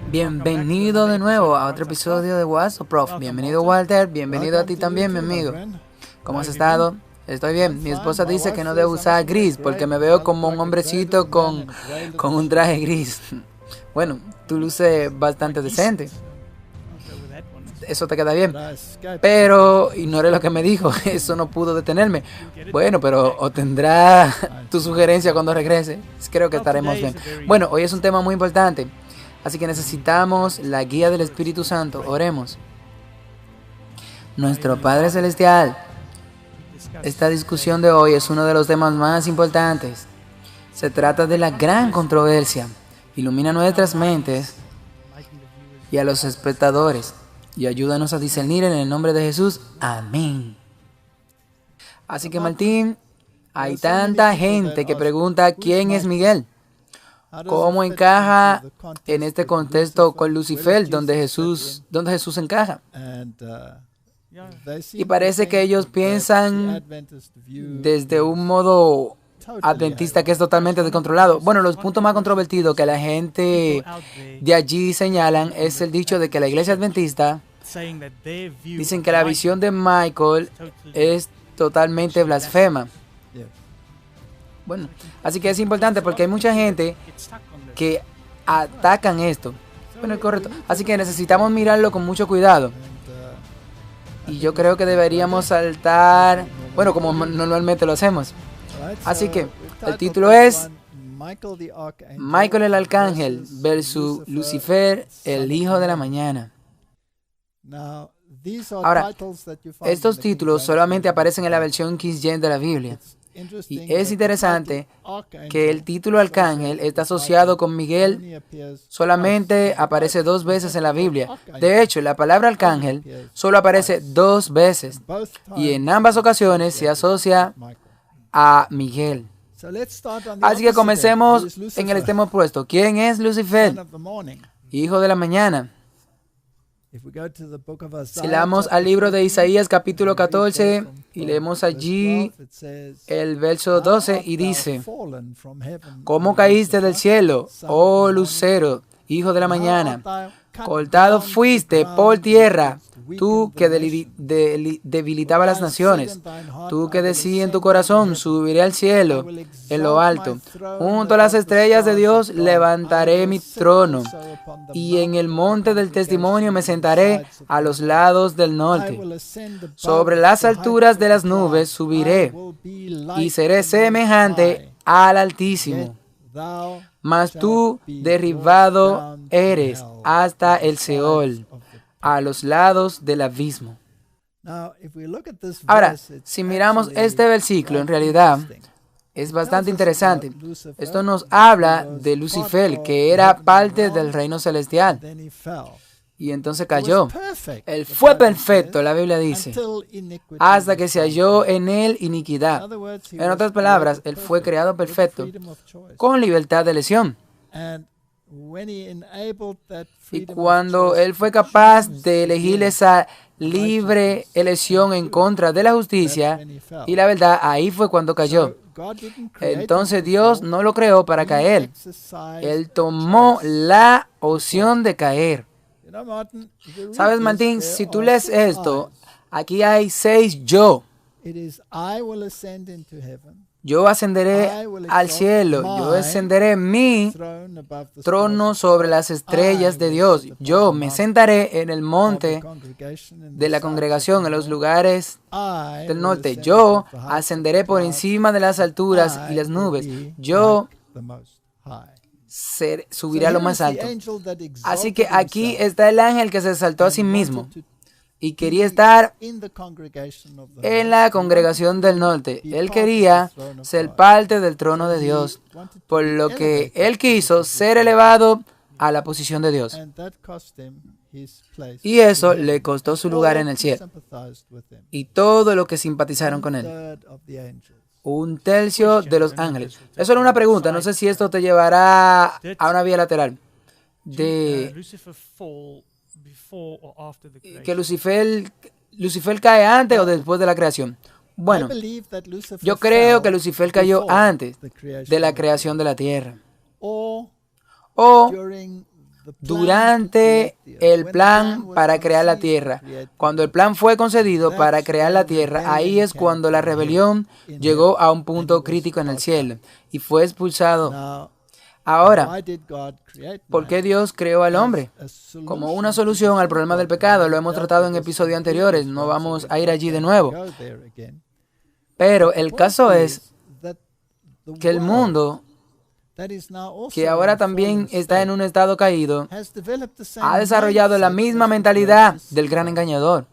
Bienvenido de nuevo a otro episodio de What's Up, Prof. Bienvenido, Walter. Bienvenido a ti también, mi amigo. ¿Cómo has estado? Estoy bien. Mi esposa dice que no debo usar gris porque me veo como un hombrecito con un traje gris. Bueno, tú luces bastante decente. Eso te queda bien. Pero ignoré lo que me dijo. Eso no pudo detenerme. Bueno, pero obtendrá tu sugerencia cuando regrese. Creo que estaremos bien. Bueno, hoy es un tema muy importante. Así que necesitamos la guía del Espíritu Santo. Oremos. Nuestro Padre Celestial, esta discusión de hoy es uno de los temas más importantes. Se trata de la gran controversia. Ilumina nuestras mentes y a los espectadores y ayúdanos a discernir en el nombre de Jesús. Amén. Así que, Martín, hay tanta gente que pregunta ¿quién es Miguel? ¿Cómo encaja en este contexto con Lucifer, donde Jesús encaja? Y parece que ellos piensan desde un modo adventista que es totalmente descontrolado. Bueno, los puntos más controvertidos que la gente de allí señalan es el dicho de que la iglesia adventista dicen que la visión de Michael es totalmente blasfema. Bueno, así que es importante porque hay mucha gente que atacan esto. Bueno, es correcto. Así que necesitamos mirarlo con mucho cuidado. Y yo creo que deberíamos saltar, bueno, como normalmente lo hacemos. Así que el título es Michael el Arcángel versus Lucifer, el Hijo de la Mañana. Ahora, estos títulos solamente aparecen en la versión King James de la Biblia. Y es interesante que el título Arcángel está asociado con Miguel, solamente aparece 2 veces en la Biblia. De hecho, la palabra Arcángel solo aparece 2 veces y en ambas ocasiones se asocia a Miguel. Así que comencemos en el extremo opuesto. ¿Quién es Lucifer? Hijo de la mañana. Si leemos al libro de Isaías capítulo 14 y leemos allí el verso 12 y dice: ¿Cómo caíste del cielo, oh lucero, hijo de la mañana? Cortado fuiste por tierra, tú que debilitaba las naciones, tú que decías en tu corazón, subiré al cielo, en lo alto. Junto a las estrellas de Dios levantaré mi trono, y en el monte del testimonio me sentaré a los lados del norte. Sobre las alturas de las nubes subiré, y seré semejante al Altísimo. Mas tú derribado eres hasta el Seol, a los lados del abismo. Ahora, si miramos este versículo, en realidad es bastante interesante. Esto nos habla de Lucifer, que era parte del reino celestial. Y entonces cayó. Él fue perfecto, la Biblia dice, hasta que se halló en él iniquidad. En otras palabras, él fue creado perfecto, con libertad de elección. Y cuando él fue capaz de elegir esa libre elección en contra de la justicia y la verdad, ahí fue cuando cayó. Entonces Dios no lo creó para caer. Él tomó la opción de caer. ¿Sabes, Martín? Si tú lees esto, aquí hay 6 yo. Yo ascenderé al cielo. Yo ascenderé mi trono sobre las estrellas de Dios. Yo me sentaré en el monte de la congregación, en los lugares del norte. Yo ascenderé por encima de las alturas y las nubes. Yo subiré a lo más alto. Así que aquí está el ángel que se exaltó a sí mismo y quería estar en la congregación del norte. Él quería ser parte del trono de Dios, por lo que él quiso ser elevado a la posición de Dios. Y eso le costó su lugar en el cielo. Y todo lo que simpatizaron con él. 1/3 de los ángeles. Eso era una pregunta. No sé si esto te llevará a una vía lateral. De que Lucifer cae antes o después de la creación. Bueno, yo creo que Lucifer cayó antes de la creación de la tierra. O durante el plan para crear la tierra. Cuando el plan fue concedido para crear la tierra, ahí es cuando la rebelión llegó a un punto crítico en el cielo y fue expulsado. Ahora, ¿por qué Dios creó al hombre? Como una solución al problema del pecado. Lo hemos tratado en episodios anteriores, no vamos a ir allí de nuevo. Pero el caso es que el mundo, que ahora también está en un estado caído, ha desarrollado la misma mentalidad del gran engañador.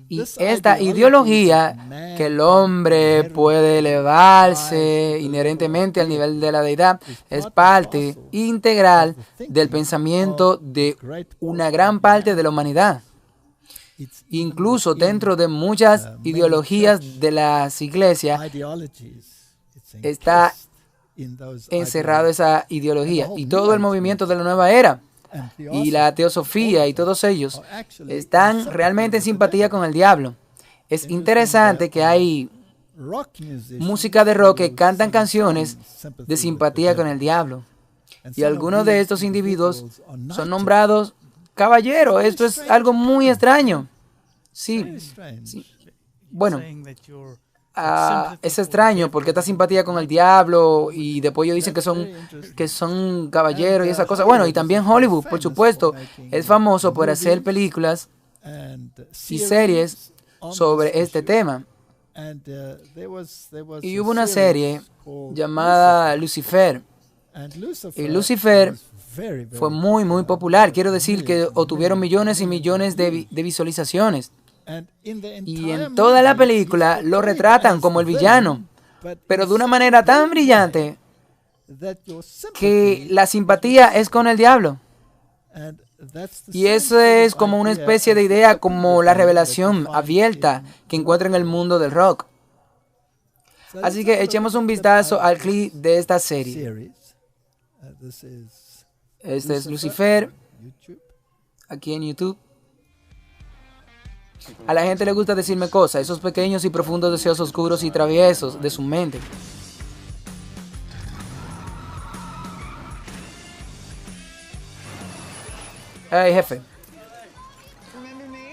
Y esta ideología que el hombre puede elevarse inherentemente al nivel de la deidad es parte integral del pensamiento de una gran parte de la humanidad. Incluso dentro de muchas ideologías de las iglesias está encerrado esa ideología. Y todo el movimiento de la nueva era y la teosofía y todos ellos están realmente en simpatía con el diablo. Es interesante que hay música de rock que cantan canciones de simpatía con el diablo. Y algunos de estos individuos son nombrados caballeros. Esto es algo muy extraño. Sí. Bueno, es extraño porque esta simpatía con el diablo y después ellos dicen que son caballeros y esa cosa. Bueno, y también Hollywood, por supuesto, es famoso por hacer películas y series sobre este tema. Y hubo una serie llamada Lucifer. Y Lucifer fue muy, muy popular. Quiero decir que obtuvieron millones y millones de visualizaciones. Y en toda la película lo retratan como el villano, pero de una manera tan brillante que la simpatía es con el diablo. Y eso es como una especie de idea, como la revelación abierta que encuentra en el mundo del rock. Así que echemos un vistazo al clip de esta serie. Este es Lucifer, aquí en YouTube. A la gente le gusta decirme cosas, esos pequeños y profundos deseos oscuros y traviesos de su mente. Hey, jefe.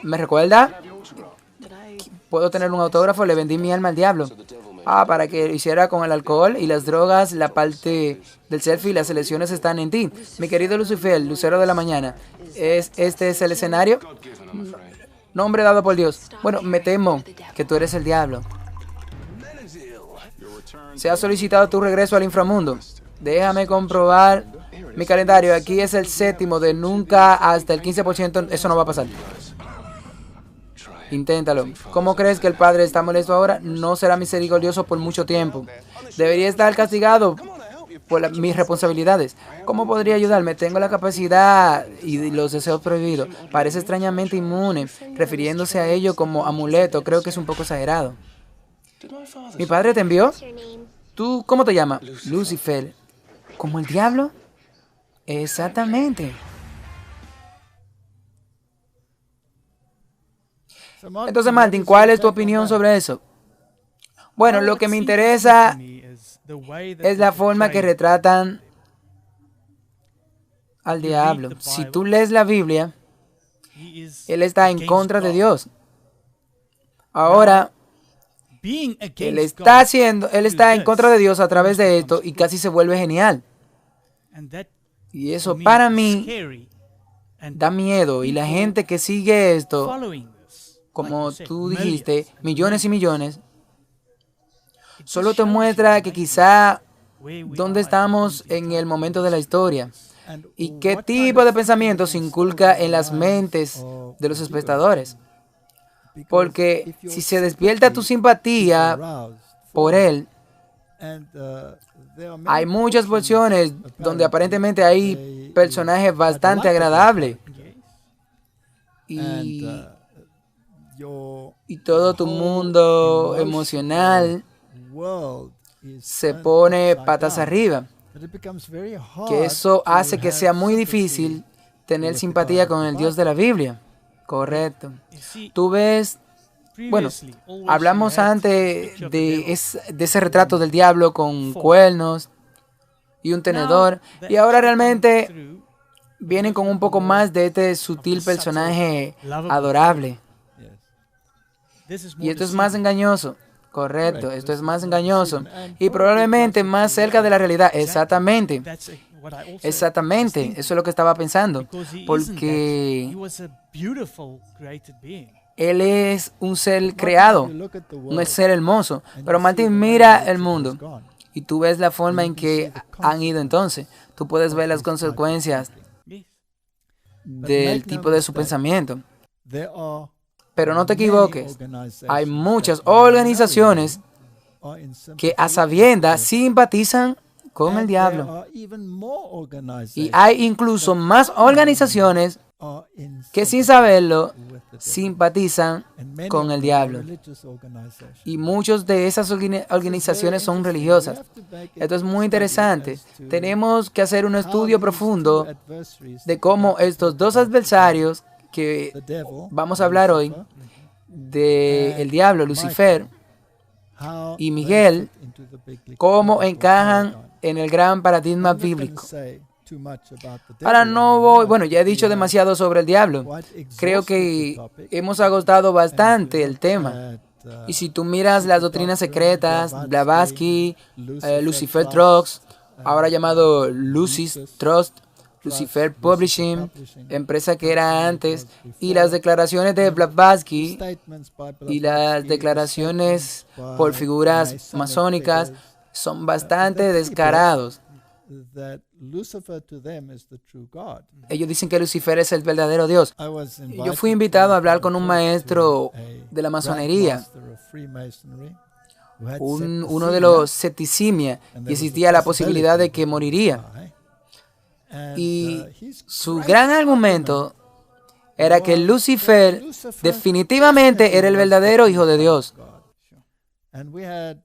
¿Me recuerda? ¿Puedo tener un autógrafo? Le vendí mi alma al diablo. Para que lo hiciera con el alcohol y las drogas, la parte del selfie y las elecciones están en ti. Mi querido Lucifer, lucero de la mañana. ¿Este es el escenario? Nombre dado por Dios. Bueno, me temo que tú eres el diablo. Se ha solicitado tu regreso al inframundo. Déjame comprobar mi calendario. Aquí es el 7º de nunca hasta el 15%. Eso no va a pasar. Inténtalo. ¿Cómo crees que el Padre está molesto ahora? No será misericordioso por mucho tiempo. Debería estar castigado por mis responsabilidades. ¿Cómo podría ayudarme? Tengo la capacidad y los deseos prohibidos. Parece extrañamente inmune, refiriéndose a ello como amuleto. Creo que es un poco exagerado. ¿Mi padre te envió? ¿Tú cómo te llamas? Lucifer. ¿Como el diablo? Exactamente. Entonces, Martin, ¿cuál es tu opinión sobre eso? Bueno, lo que me interesa es la forma que retratan al diablo. Si tú lees la Biblia, él está en contra de Dios. Ahora, él está en contra de Dios a través de esto y casi se vuelve genial. Y eso para mí da miedo. Y la gente que sigue esto, como tú dijiste, millones y millones, solo te muestra que quizá dónde estamos en el momento de la historia y qué tipo de pensamiento se inculca en las mentes de los espectadores. Porque si se despierta tu simpatía por él, hay muchas versiones donde aparentemente hay personajes bastante agradables. Y todo tu mundo emocional se pone patas arriba. Que eso hace que sea muy difícil tener simpatía con el Dios de la Biblia. Correcto. Tú ves, bueno, hablamos antes de ese retrato del diablo con cuernos y un tenedor. Y ahora realmente vienen con un poco más de este sutil personaje adorable. Y esto es más engañoso. Correcto, esto es más engañoso. Y probablemente más cerca de la realidad. Exactamente. Exactamente. Eso es lo que estaba pensando. Porque Él es un ser creado, un ser hermoso. Pero Martín, mira el mundo. Y tú ves la forma en que han ido entonces. Tú puedes ver las consecuencias del tipo de su pensamiento. Pero no te equivoques, hay muchas organizaciones que a sabiendas simpatizan con el diablo. Y hay incluso más organizaciones que sin saberlo simpatizan con el diablo. Y muchas de esas organizaciones son religiosas. Esto es muy interesante. Tenemos que hacer un estudio profundo de cómo estos dos adversarios que vamos a hablar hoy, del diablo, Lucifer, y Miguel, cómo encajan en el gran paradigma bíblico. Ahora no voy, bueno, ya he dicho demasiado sobre el diablo. Creo que hemos agotado bastante el tema. Y si tú miras las doctrinas secretas, Blavatsky, Lucifer Trust, ahora llamado Lucis Trust, Lucifer Publishing, empresa que era antes, y las declaraciones de Blavatsky y las declaraciones por figuras masónicas son bastante descarados. Ellos dicen que Lucifer es el verdadero Dios. Yo fui invitado a hablar con un maestro de la masonería, uno de los septicimia, y existía la posibilidad de que moriría. Y su gran argumento era que Lucifer definitivamente era el verdadero Hijo de Dios.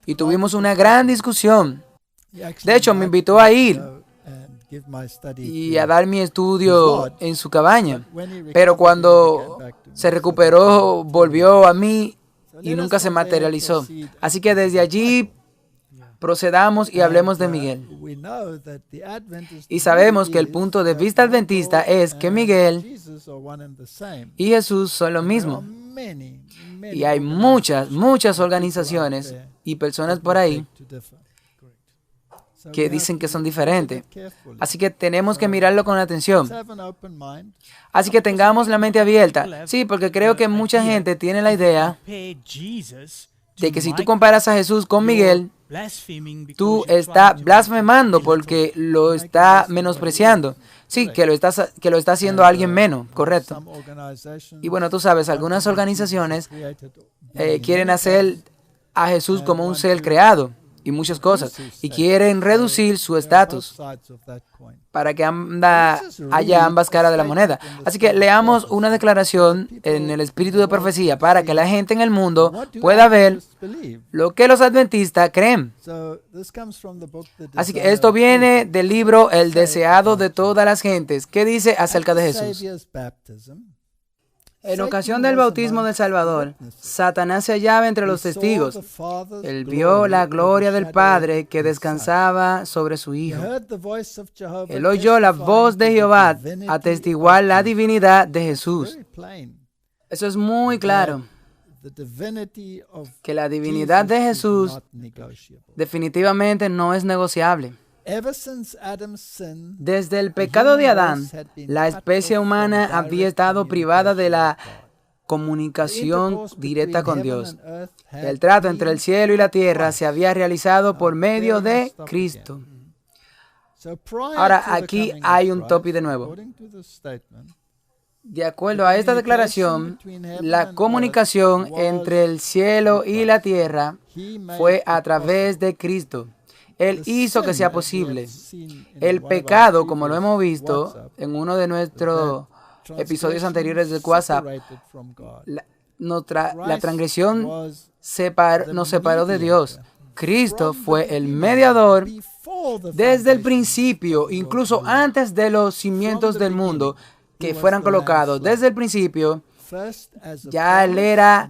Y tuvimos una gran discusión. De hecho, me invitó a ir y a dar mi estudio en su cabaña. Pero cuando se recuperó, volvió a mí y nunca se materializó. Así que desde allí procedamos y hablemos de Miguel. Y sabemos que el punto de vista adventista es que Miguel y Jesús son lo mismo. Y hay muchas organizaciones y personas por ahí que dicen que son diferentes. Así que tenemos que mirarlo con atención. Así que tengamos la mente abierta. Sí, porque creo que mucha gente tiene la idea de que si tú comparas a Jesús con Miguel, tú estás blasfemando porque lo está menospreciando. Sí, que lo está haciendo alguien menos, correcto. Y bueno, tú sabes, algunas organizaciones quieren hacer a Jesús como un ser creado y muchas cosas, y quieren reducir su estatus para que haya ambas caras de la moneda. Así que leamos una declaración en el espíritu de profecía para que la gente en el mundo pueda ver lo que los adventistas creen. Así que esto viene del libro El deseado de todas las gentes. ¿Qué dice acerca de Jesús? En ocasión del bautismo del Salvador, Satanás se hallaba entre los testigos. Él vio la gloria del Padre que descansaba sobre su Hijo. Él oyó la voz de Jehová atestiguar la divinidad de Jesús. Eso es muy claro, que la divinidad de Jesús definitivamente no es negociable. Desde el pecado de Adán, la especie humana había estado privada de la comunicación directa con Dios. El trato entre el cielo y la tierra se había realizado por medio de Cristo. Ahora, aquí hay un tópico de nuevo. De acuerdo a esta declaración, la comunicación entre el cielo y la tierra fue a través de Cristo. Él hizo que sea posible. El pecado, como lo hemos visto en uno de nuestros episodios anteriores de WhatsApp, la transgresión nos separó de Dios. Cristo fue el mediador desde el principio, incluso antes de los cimientos del mundo que fueran colocados. Desde el principio, Ya Él era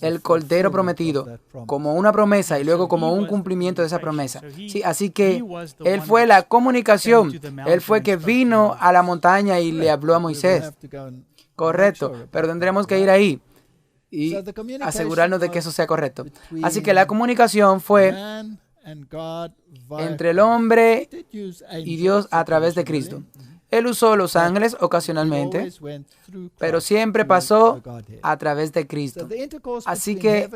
el Cordero prometido, como una promesa y luego como un cumplimiento de esa promesa. Sí, así que Él fue la comunicación. Él fue que vino a la montaña y le habló a Moisés. Correcto, pero tendremos que ir ahí y asegurarnos de que eso sea correcto. Así que la comunicación fue entre el hombre y Dios a través de Cristo. Él usó los ángeles ocasionalmente, pero siempre pasó a través de Cristo. Así que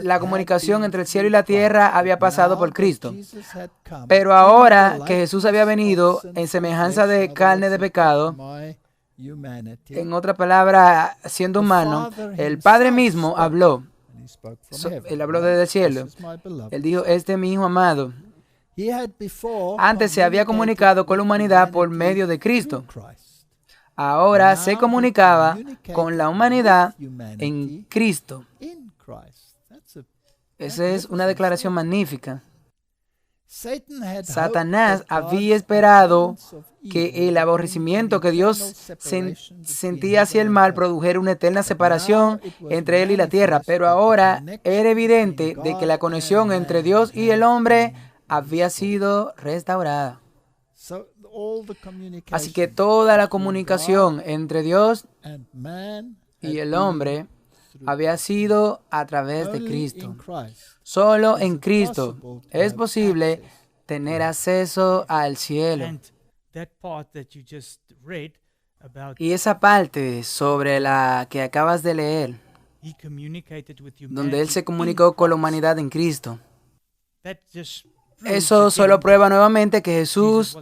la comunicación entre el cielo y la tierra había pasado por Cristo. Pero ahora que Jesús había venido en semejanza de carne de pecado, en otra palabra, siendo humano, el Padre mismo habló. Él habló desde el cielo. Él dijo, este es mi Hijo amado. Antes se había comunicado con la humanidad por medio de Cristo. Ahora se comunicaba con la humanidad en Cristo. Esa es una declaración magnífica. Satanás había esperado que el aborrecimiento que Dios sentía hacia el mal produjera una eterna separación entre él y la tierra, pero ahora era evidente de que la conexión entre Dios y el hombre había sido restaurada. Así que toda la comunicación entre Dios y el hombre había sido a través de Cristo. Solo en Cristo es posible tener acceso al cielo. Y esa parte sobre la que acabas de leer, donde Él se comunicó con la humanidad en Cristo, eso solo prueba nuevamente que Jesús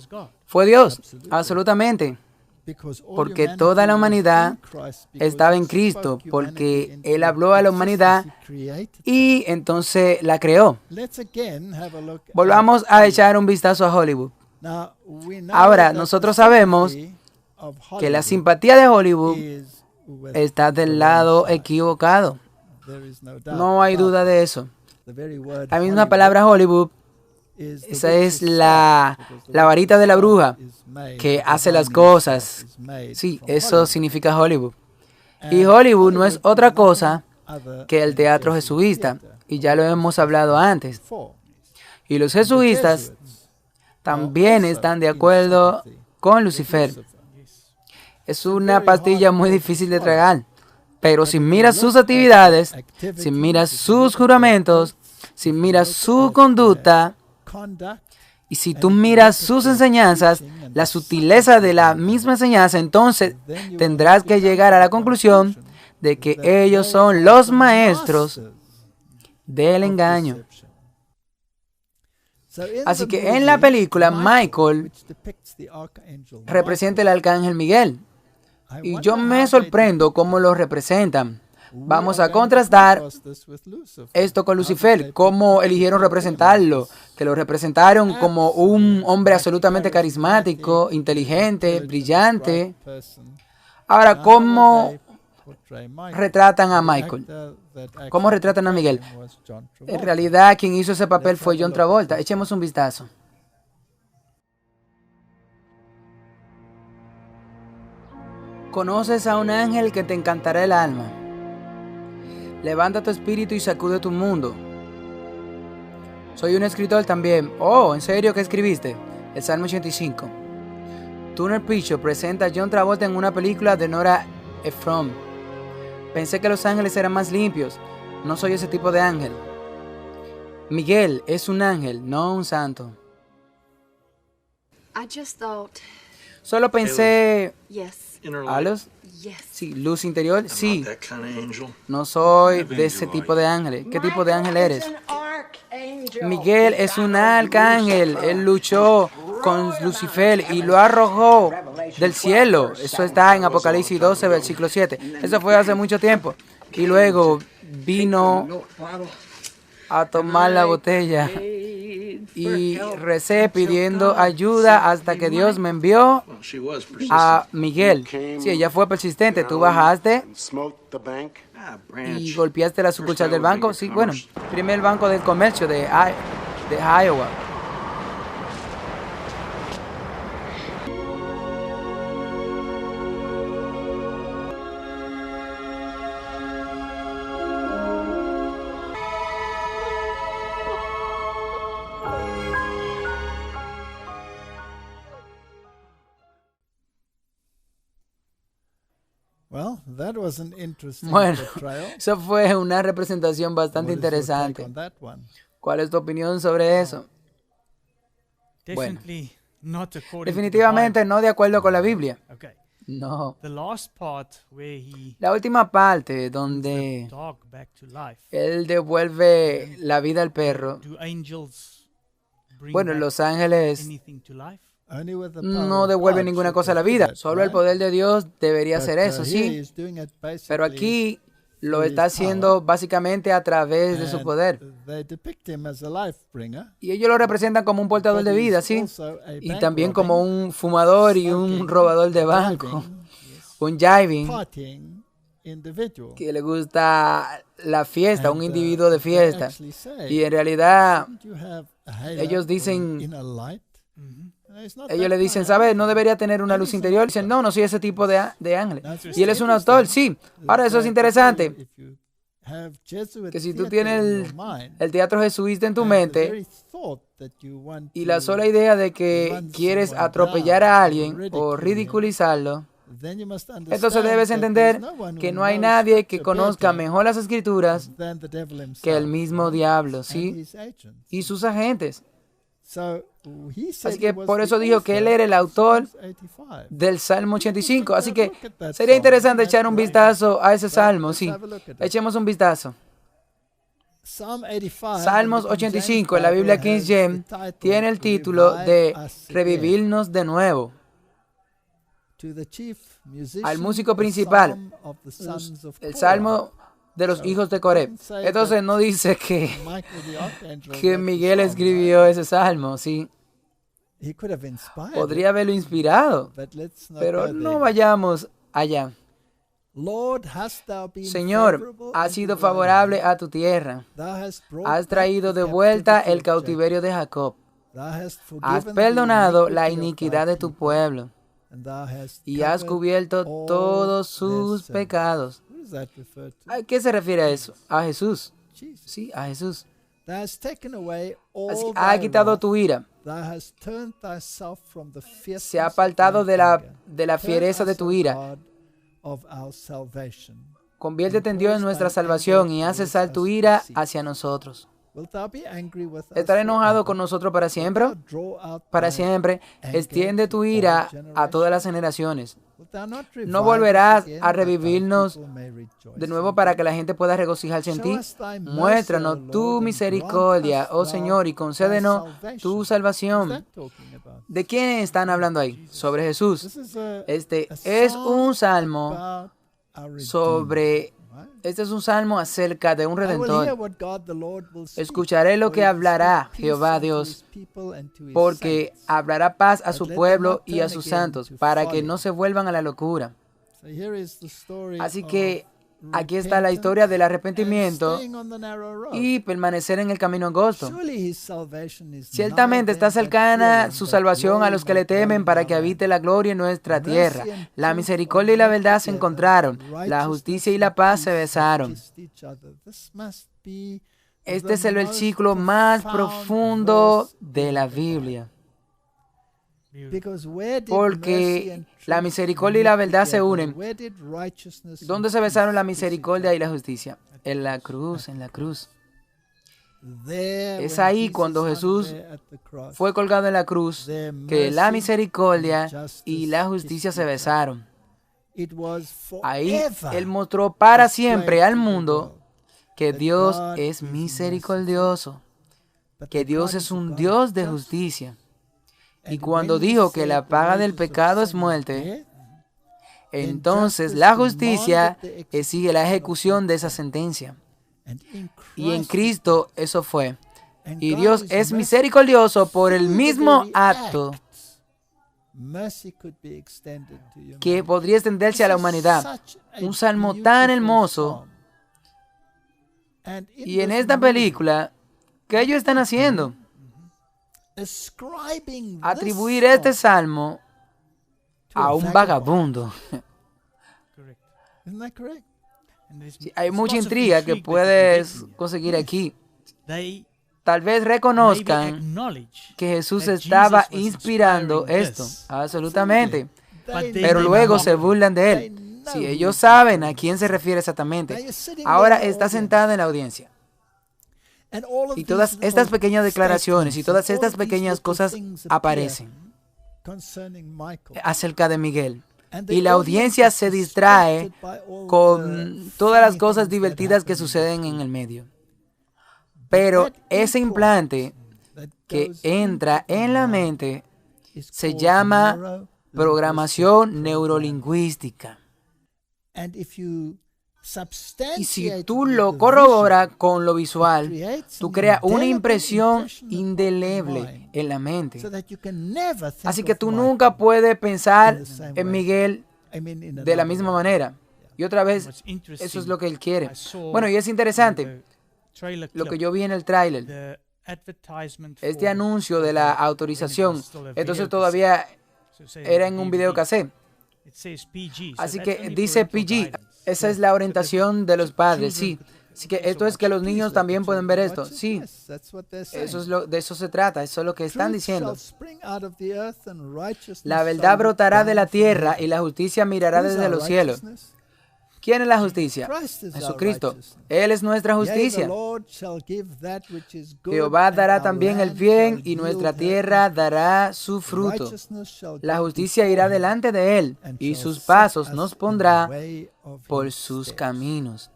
fue Dios, absolutamente. Porque toda la humanidad estaba en Cristo, porque Él habló a la humanidad y entonces la creó. Volvamos a echar un vistazo a Hollywood. Ahora, nosotros sabemos que la simpatía de Hollywood está del lado equivocado. No hay duda de eso. La misma palabra Hollywood, esa es la varita de la bruja que hace las cosas. Sí, eso significa Hollywood. Y Hollywood no es otra cosa que el teatro jesuita. Y ya lo hemos hablado antes. Y los jesuitas también están de acuerdo con Lucifer. Es una pastilla muy difícil de tragar. Pero si miras sus actividades, si miras sus juramentos, si miras su conducta, y si tú miras sus enseñanzas, la sutileza de la misma enseñanza, entonces tendrás que llegar a la conclusión de que ellos son los maestros del engaño. Así que en la película, Michael representa el arcángel Miguel. Y yo me sorprendo cómo lo representan. Vamos a contrastar esto con Lucifer, cómo eligieron representarlo, que lo representaron como un hombre absolutamente carismático, inteligente, brillante. Ahora, ¿cómo retratan a Michael? ¿Cómo retratan a Miguel? En realidad, quien hizo ese papel fue John Travolta. Echemos un vistazo. Conoces a un ángel que te encantará el alma. Levanta tu espíritu y sacude tu mundo. Soy un escritor también. Oh, ¿en serio qué escribiste? El Salmo 85. Turner Pictures presenta a John Travolta en una película de Nora Ephron. Pensé que los ángeles eran más limpios. No soy ese tipo de ángel. Miguel es un ángel, no un santo. Solo pensé... ¿Alos? Sí, luz interior, sí. No soy de ese tipo de ángeles. ¿Qué tipo de ángel eres? Miguel es un arcángel. Él luchó con Lucifer y lo arrojó del cielo. Eso está en Apocalipsis 12, versículo 7. Eso fue hace mucho tiempo. Y luego vino a tomar la botella y recé pidiendo ayuda hasta que Dios me envió a Miguel. Sí, ella fue persistente. Tú bajaste y golpeaste la sucursal del banco. Sí, bueno, primer banco del comercio de Iowa. Bueno, eso fue una representación bastante interesante. ¿Cuál es tu opinión sobre eso? Bueno, definitivamente no de acuerdo con la Biblia. No. La última parte donde él devuelve la vida al perro. Bueno, los ángeles no devuelven ninguna cosa a la vida. Solo el poder de Dios debería hacer eso, sí. Pero aquí lo está haciendo básicamente a través de su poder. Y ellos lo representan como un portador de vida, sí. Y también como un fumador y un robador de banco. Un jiving que le gusta la fiesta, un individuo de fiesta. Y en realidad ellos dicen, ellos le dicen, ¿sabes? No debería tener una luz interior. Dicen, no, no soy ese tipo de ángel. Y él es un actor, sí. Ahora eso es interesante. Que si tú tienes el teatro jesuita en tu mente y la sola idea de que quieres atropellar a alguien o ridiculizarlo, entonces debes entender que no hay nadie que conozca mejor las Escrituras que el mismo diablo, ¿sí? Y sus agentes. Así que por eso dijo que él era el autor del Salmo 85. Así que sería interesante echar un vistazo a ese salmo, sí. Echemos un vistazo. Salmos 85 en la Biblia King James tiene el título de Revivirnos de nuevo. Al músico principal, el Salmo de los hijos de Coré. Entonces no dice que Miguel escribió ese salmo, sí. Podría haberlo inspirado, pero no vayamos allá. Señor, has sido favorable a tu tierra. Has traído de vuelta el cautiverio de Jacob. Has perdonado la iniquidad de tu pueblo y has cubierto todos sus pecados. ¿A qué se refiere a eso? A Jesús. Sí, a Jesús. Ha quitado tu ira. Se ha apartado de la fiereza de tu ira. Conviértete en Dios en nuestra salvación y haz cesar tu ira hacia nosotros. ¿Estará enojado con nosotros para siempre? Para siempre. Extiende tu ira a todas las generaciones. No volverás a revivirnos de nuevo para que la gente pueda regocijarse en ti. Muéstranos tu misericordia, oh Señor, y concédenos tu salvación. ¿De quién están hablando ahí? Sobre Jesús. Este es un salmo acerca de un Redentor. Escucharé lo que hablará Jehová Dios, porque hablará paz a su pueblo y a sus santos, para que no se vuelvan a la locura. Así que aquí está la historia del arrepentimiento y permanecer en el camino angosto. Ciertamente está cercana su salvación a los que le temen para que habite la gloria en nuestra tierra. La misericordia y la verdad se encontraron. La justicia y la paz se besaron. Este es el versículo más profundo de la Biblia. Porque la misericordia y la verdad se unen. ¿Dónde se besaron la misericordia y la justicia? En la cruz, en la cruz. Es ahí cuando Jesús fue colgado en la cruz que la misericordia y la justicia se besaron. Ahí Él mostró para siempre al mundo que Dios es misericordioso, que Dios es un Dios de justicia. Y cuando dijo que la paga del pecado es muerte, entonces la justicia exige la ejecución de esa sentencia. Y en Cristo eso fue. Y Dios es misericordioso por el mismo acto que podría extenderse a la humanidad. Un salmo tan hermoso. Y en esta película, ¿qué ellos están haciendo? Atribuir este salmo a un vagabundo. Sí, hay mucha intriga que puedes conseguir aquí. Tal vez reconozcan que Jesús estaba inspirando esto, absolutamente, pero luego se burlan de él. Sí, ellos saben a quién se refiere exactamente. Ahora está sentada en la audiencia. Y todas estas pequeñas declaraciones y todas estas pequeñas cosas aparecen acerca de Miguel. Y la audiencia se distrae con todas las cosas divertidas que suceden en el medio. Pero ese implante que entra en la mente se llama programación neurolingüística. Y si tú lo corroboras con lo visual, tú creas una impresión indeleble en la mente. Así que tú nunca puedes pensar en Miguel de la misma manera. Y otra vez, eso es lo que él quiere. Bueno, y es interesante lo que yo vi en el tráiler. Este anuncio de la autorización, entonces todavía era en un video cassette. Así que dice PG. Esa es la orientación de los padres, sí. Así que esto es que los niños también pueden ver esto, sí. De eso se trata, eso es lo que están diciendo. La verdad brotará de la tierra y la justicia mirará desde los cielos. ¿Quién es la justicia? Jesucristo. Él es nuestra justicia. Jehová dará también el bien y nuestra tierra dará su fruto. La justicia irá delante de él y sus pasos nos pondrá por sus caminos.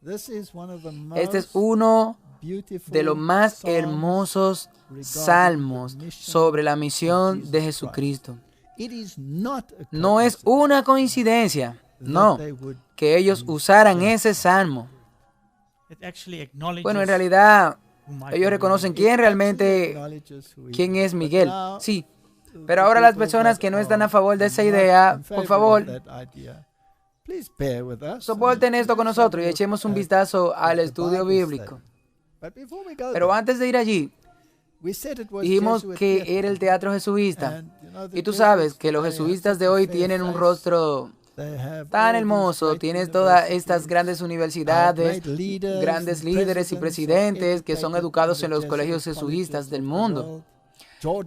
Este es uno de los más hermosos salmos sobre la misión de Jesucristo. No es una coincidencia. No, que ellos usaran ese salmo. Bueno, en realidad, ellos reconocen quién es Miguel. Sí, pero ahora las personas que no están a favor de esa idea, por favor, soporten esto con nosotros y echemos un vistazo al estudio bíblico. Pero antes de ir allí, dijimos que era el teatro jesuita. Y tú sabes que los jesuitas de hoy tienen un rostro tan hermoso, tienes todas estas grandes universidades, grandes líderes y presidentes que son educados en los colegios jesuitas del mundo.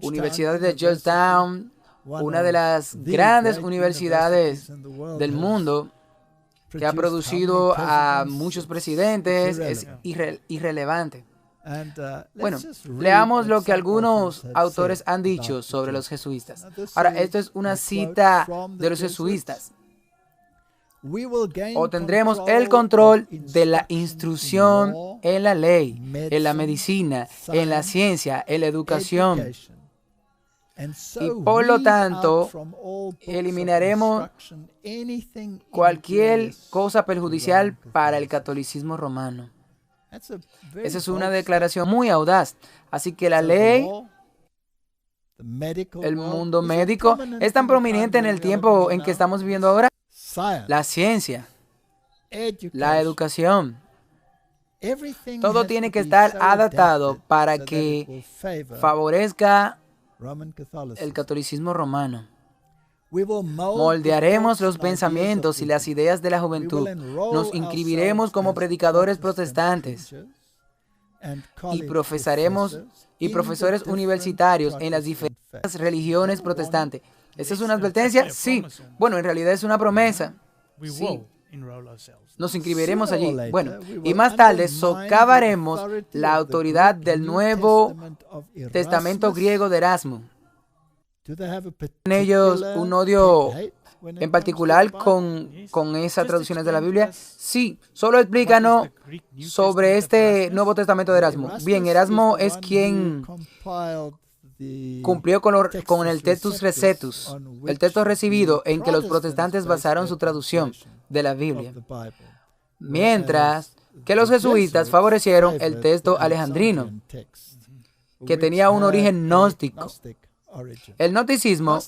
Universidad de Georgetown, una de las grandes universidades del mundo que ha producido a muchos presidentes, es irrelevante. Bueno, leamos lo que algunos autores han dicho sobre los jesuitas. Ahora, esto es una cita de los jesuitas. Obtendremos el control de la instrucción en la ley, en la medicina, en la ciencia, en la educación. Y por lo tanto, eliminaremos cualquier cosa perjudicial para el catolicismo romano. Esa es una declaración muy audaz. Así que la ley, el mundo médico, es tan prominente en el tiempo en que estamos viviendo ahora. La ciencia, la educación, todo tiene que estar adaptado para que favorezca el catolicismo romano. Moldearemos los pensamientos y las ideas de la juventud. Nos inscribiremos como predicadores protestantes y profesores universitarios en las diferentes religiones protestantes. ¿Esa es una advertencia? Sí. Bueno, en realidad es una promesa. Sí. Nos inscribiremos allí. Bueno, y más tarde socavaremos la autoridad del Nuevo Testamento griego de Erasmo. ¿Tienen ellos un odio en particular con esas traducciones de la Biblia? Sí. Solo explícanos sobre este Nuevo Testamento de Erasmo. Bien, Erasmo es quien cumplió con el Textus Recetus, el texto recibido en que los protestantes basaron su traducción de la Biblia, mientras que los jesuitas favorecieron el texto alejandrino, que tenía un origen gnóstico. El gnosticismo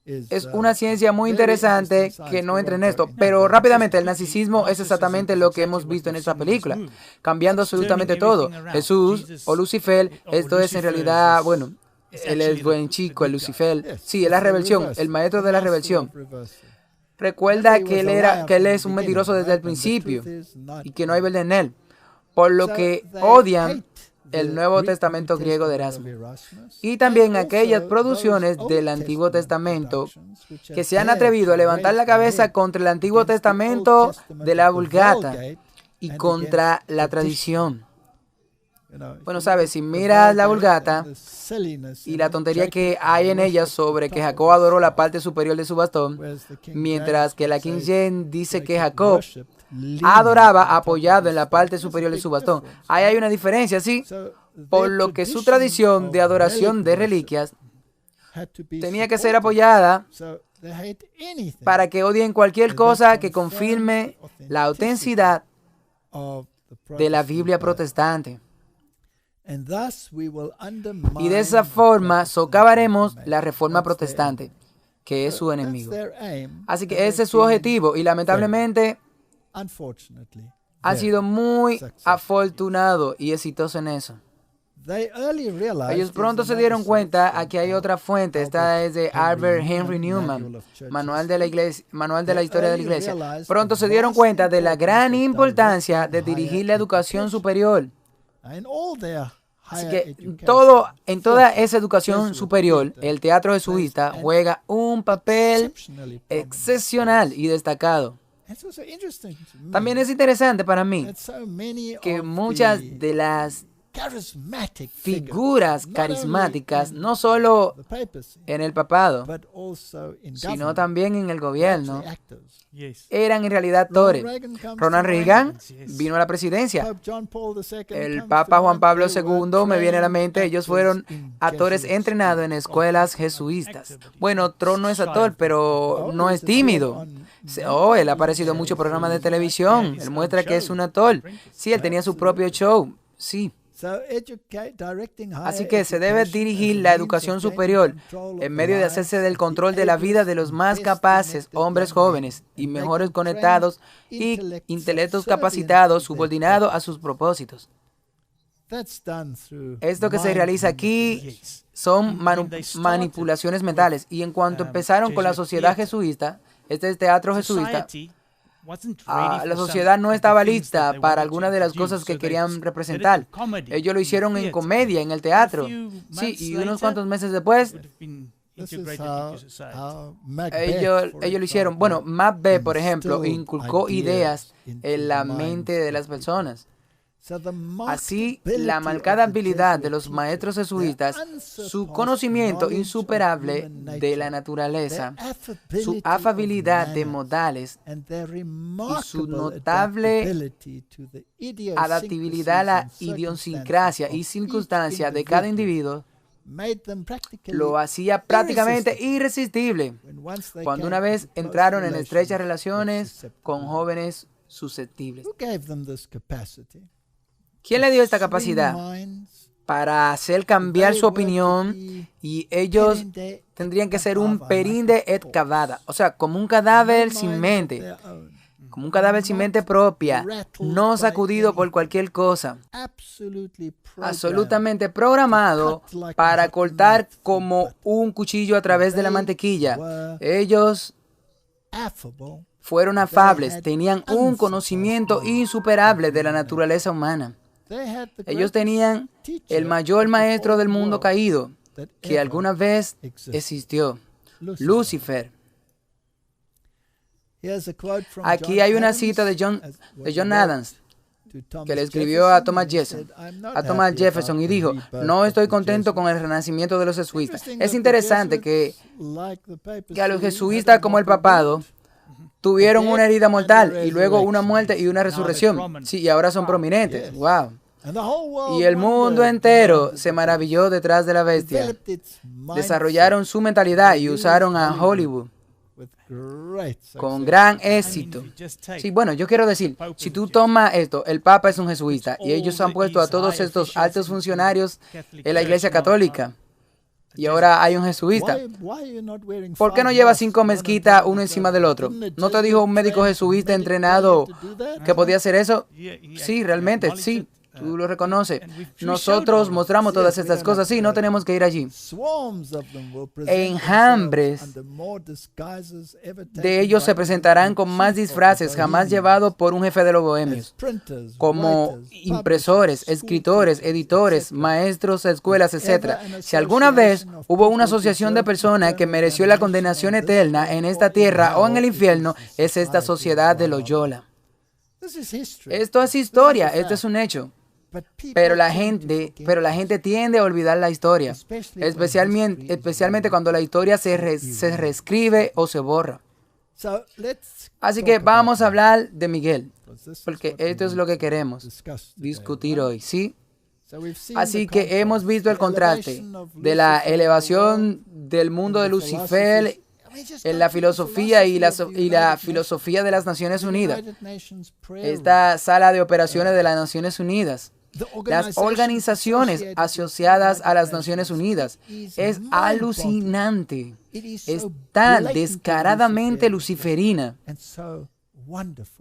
es una ciencia muy interesante que no entra en esto, pero rápidamente el nazismo es exactamente lo que hemos visto en esta película, cambiando absolutamente todo. Jesús o Lucifer, esto es en realidad, bueno, él es buen chico, el Lucifer, sí, es la rebelión, el maestro de la rebelión. Recuerda que él es un mentiroso desde el principio y que no hay verdad en él, por lo que odian el Nuevo Testamento griego de Erasmo, y también aquellas producciones del Antiguo Testamento que se han atrevido a levantar la cabeza contra el Antiguo Testamento de la Vulgata y contra la tradición. Bueno, sabes, si miras la Vulgata y la tontería que hay en ella sobre que Jacob adoró la parte superior de su bastón, mientras que la King James dice que Jacob adoraba apoyado en la parte superior de su bastón. Ahí hay una diferencia, ¿sí? Por lo que su tradición de adoración de reliquias tenía que ser apoyada para que odien cualquier cosa que confirme la autenticidad de la Biblia protestante. Y de esa forma socavaremos la reforma protestante, que es su enemigo. Así que ese es su objetivo y lamentablemente ha sido muy afortunado y exitoso en eso. Ellos pronto se dieron cuenta, aquí hay otra fuente, esta es de Albert Henry Newman, Manual de la Historia de la Iglesia. Pronto se dieron cuenta de la gran importancia de dirigir la educación superior. Así que en toda esa educación superior, el teatro jesuita juega un papel excepcional y destacado. También es interesante para mí que muchas de las figuras carismáticas, no solo en el papado, sino también en el gobierno, eran en realidad actores. Ronald Reagan vino a la presidencia. El Papa Juan Pablo II me viene a la mente. Ellos fueron actores entrenados en escuelas jesuitas. Bueno, Tron no es actor, pero no es tímido. Él ha aparecido en muchos programas de televisión. Él muestra que es un actor. Sí, él tenía su propio show. Sí. Así que se debe dirigir la educación superior en medio de hacerse del control de la vida de los más capaces hombres jóvenes y mejores conectados y intelectos capacitados subordinados a sus propósitos. Esto que se realiza aquí son manipulaciones mentales. Y en cuanto empezaron con la sociedad jesuita, este es teatro jesuita, la sociedad no estaba lista para algunas de las cosas que querían representar. Ellos lo hicieron en comedia, en el teatro. Sí, y unos cuantos meses después, ellos lo hicieron. Bueno, Macbeth, por ejemplo, inculcó ideas en la mente de las personas. Así, la marcada habilidad de los maestros jesuitas, su conocimiento insuperable de la naturaleza, su afabilidad de modales y su notable adaptabilidad a la idiosincrasia y circunstancia de cada individuo, lo hacía prácticamente irresistible cuando una vez entraron en estrechas relaciones con jóvenes susceptibles. ¿Quién le dio esta capacidad para hacer cambiar su opinión? Y ellos tendrían que ser un perinde et cavada, o sea, como un cadáver sin mente, como un cadáver sin mente propia, no sacudido por cualquier cosa, absolutamente programado para cortar como un cuchillo a través de la mantequilla. Ellos fueron afables, tenían un conocimiento insuperable de la naturaleza humana. Ellos tenían el mayor maestro del mundo caído que alguna vez existió, Lucifer. Aquí hay una cita de John Adams, que le escribió a Thomas Jefferson y dijo: no estoy contento con el renacimiento de los jesuitas. Es interesante que a los jesuitas como el papado tuvieron una herida mortal y luego una muerte y una resurrección. Sí, y ahora son prominentes. ¡Wow! Y el mundo entero se maravilló detrás de la bestia. Desarrollaron su mentalidad y usaron a Hollywood con gran éxito. Sí, bueno, yo quiero decir, si tú tomas esto, el Papa es un jesuita y ellos han puesto a todos estos altos funcionarios en la Iglesia Católica. Y ahora hay un jesuita. ¿Por qué no lleva 5 mezquitas uno encima del otro? ¿No te dijo un médico jesuita entrenado que podía hacer eso? Sí, realmente, sí. Tú lo reconoces. Nosotros mostramos todas estas cosas. Sí, no tenemos que ir allí. Enjambres de ellos se presentarán con más disfraces jamás llevados por un jefe de los bohemios, como impresores, escritores, editores, maestros de escuelas, etc. Si alguna vez hubo una asociación de personas que mereció la condenación eterna en esta tierra o en el infierno, es esta sociedad de Loyola. Esto es historia, esto es un hecho. Pero la gente tiende a olvidar la historia, especialmente cuando la historia se reescribe o se borra. Así que vamos a hablar de Miguel, porque esto es lo que queremos discutir hoy, ¿sí? Así que hemos visto el contraste de la elevación del mundo de Lucifer en la filosofía y la filosofía de las Naciones Unidas. Esta sala de operaciones de las Naciones Unidas. Las organizaciones asociadas a las Naciones Unidas. Es alucinante. Es tan descaradamente luciferina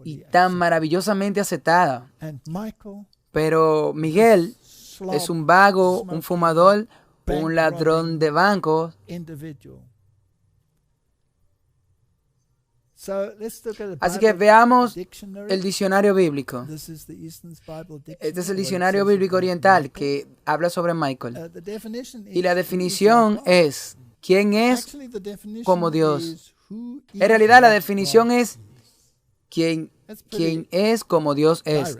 y tan maravillosamente aceptada. Pero Miguel es un vago, un fumador, un ladrón de bancos. Así que veamos el diccionario bíblico. Este es el diccionario bíblico oriental que habla sobre Michael. Y la definición es, ¿quién es como Dios? En realidad la definición es, ¿quién es como Dios es?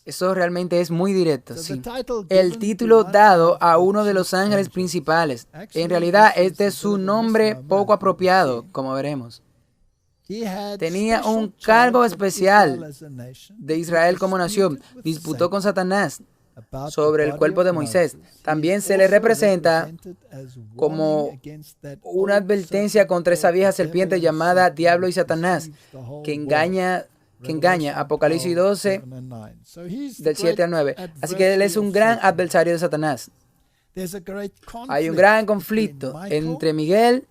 Eso realmente es muy directo, sí. El título dado a uno de los ángeles principales. En realidad este es su nombre poco apropiado, como veremos. Tenía un cargo especial de Israel como nación. Disputó con Satanás sobre el cuerpo de Moisés. También se le representa como una advertencia contra esa vieja serpiente llamada Diablo y Satanás, que engaña, Apocalipsis 12, del 7 al 9. Así que él es un gran adversario de Satanás. Hay un gran conflicto entre Miguel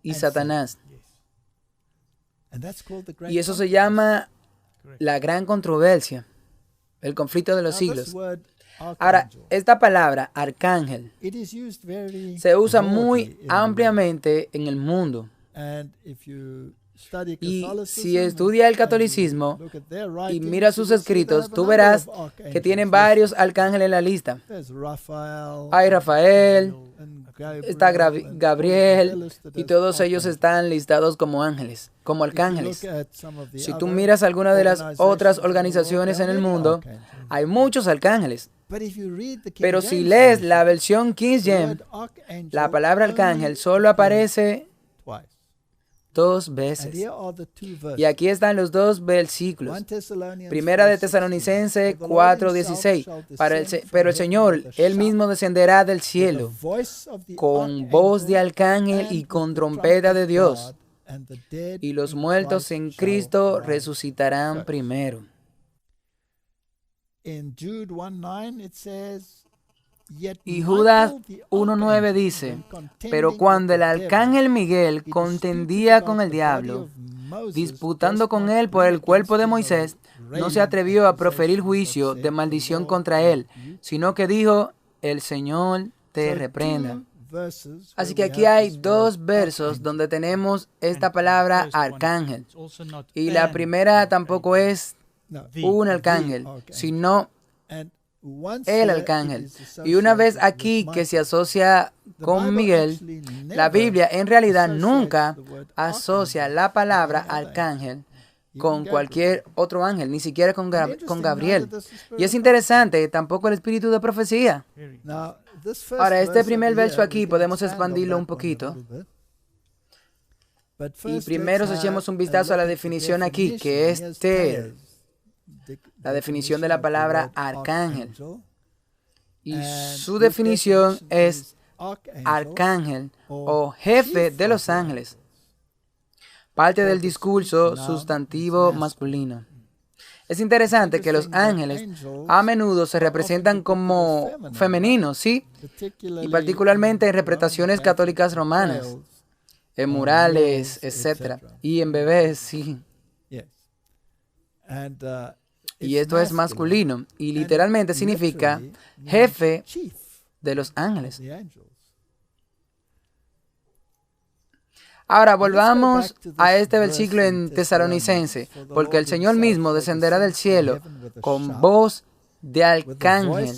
y Satanás. Y eso se llama la gran controversia, el conflicto de los siglos. Ahora, esta palabra, arcángel, se usa muy ampliamente en el mundo. Y si estudia el catolicismo y mira sus escritos, tú verás que tienen varios arcángeles en la lista. Hay Rafael, está Gabriel, y todos ellos están listados como ángeles, como arcángeles. Si tú miras alguna de las otras organizaciones en el mundo, hay muchos arcángeles. Pero si lees la versión King James, la palabra arcángel solo aparece 2 veces. Y aquí están los 2 versículos. Primera de Tesalonicenses 4:16. Pero el Señor, Él mismo descenderá del cielo con voz de arcángel y con trompeta de Dios. Y los muertos en Cristo resucitarán primero. Y Judas 1:9 dice, pero cuando el arcángel Miguel contendía con el diablo, disputando con él por el cuerpo de Moisés, no se atrevió a proferir juicio de maldición contra él, sino que dijo, el Señor te reprenda. Así que aquí hay 2 versos donde tenemos esta palabra arcángel. Y la primera tampoco es un arcángel, sino el arcángel. Y una vez aquí que se asocia con Miguel, la Biblia en realidad nunca asocia la palabra arcángel con cualquier otro ángel, ni siquiera con Gabriel. Y es interesante, tampoco el espíritu de profecía. Ahora, este primer verso aquí podemos expandirlo un poquito. Y primero echemos un vistazo a la definición aquí, que es la definición de la palabra arcángel. Y su definición es arcángel o jefe de los ángeles. Parte del discurso sustantivo masculino. Es interesante que los ángeles a menudo se representan como femeninos, ¿sí? Y particularmente en interpretaciones católicas romanas, en murales, etc. Y en bebés, sí. y esto es masculino, y literalmente significa jefe de los ángeles. Ahora volvamos a este versículo en Tesalonicense, porque el Señor mismo descenderá del cielo con voz de arcángel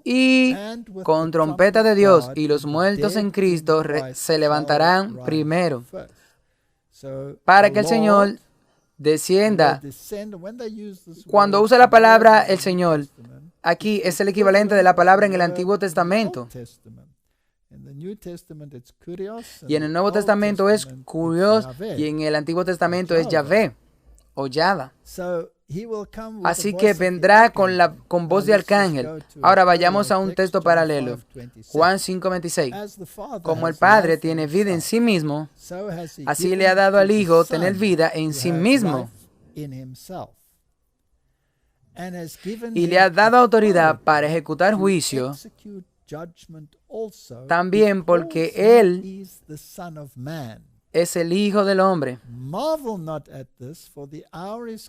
y con trompeta de Dios, y los muertos en Cristo se levantarán primero, para que el Señor descienda. Cuando usa la palabra el Señor, aquí es el equivalente de la palabra en el Antiguo Testamento. Y en el Nuevo Testamento es Kurios, y en el Antiguo Testamento es Yahvé o Yahva. Así que vendrá con voz de arcángel. Ahora vayamos a un texto paralelo. Juan 5:26. Como el Padre tiene vida en sí mismo, así le ha dado al Hijo tener vida en sí mismo. Y le ha dado autoridad para ejecutar juicio, también porque Él es el Hijo del Hombre.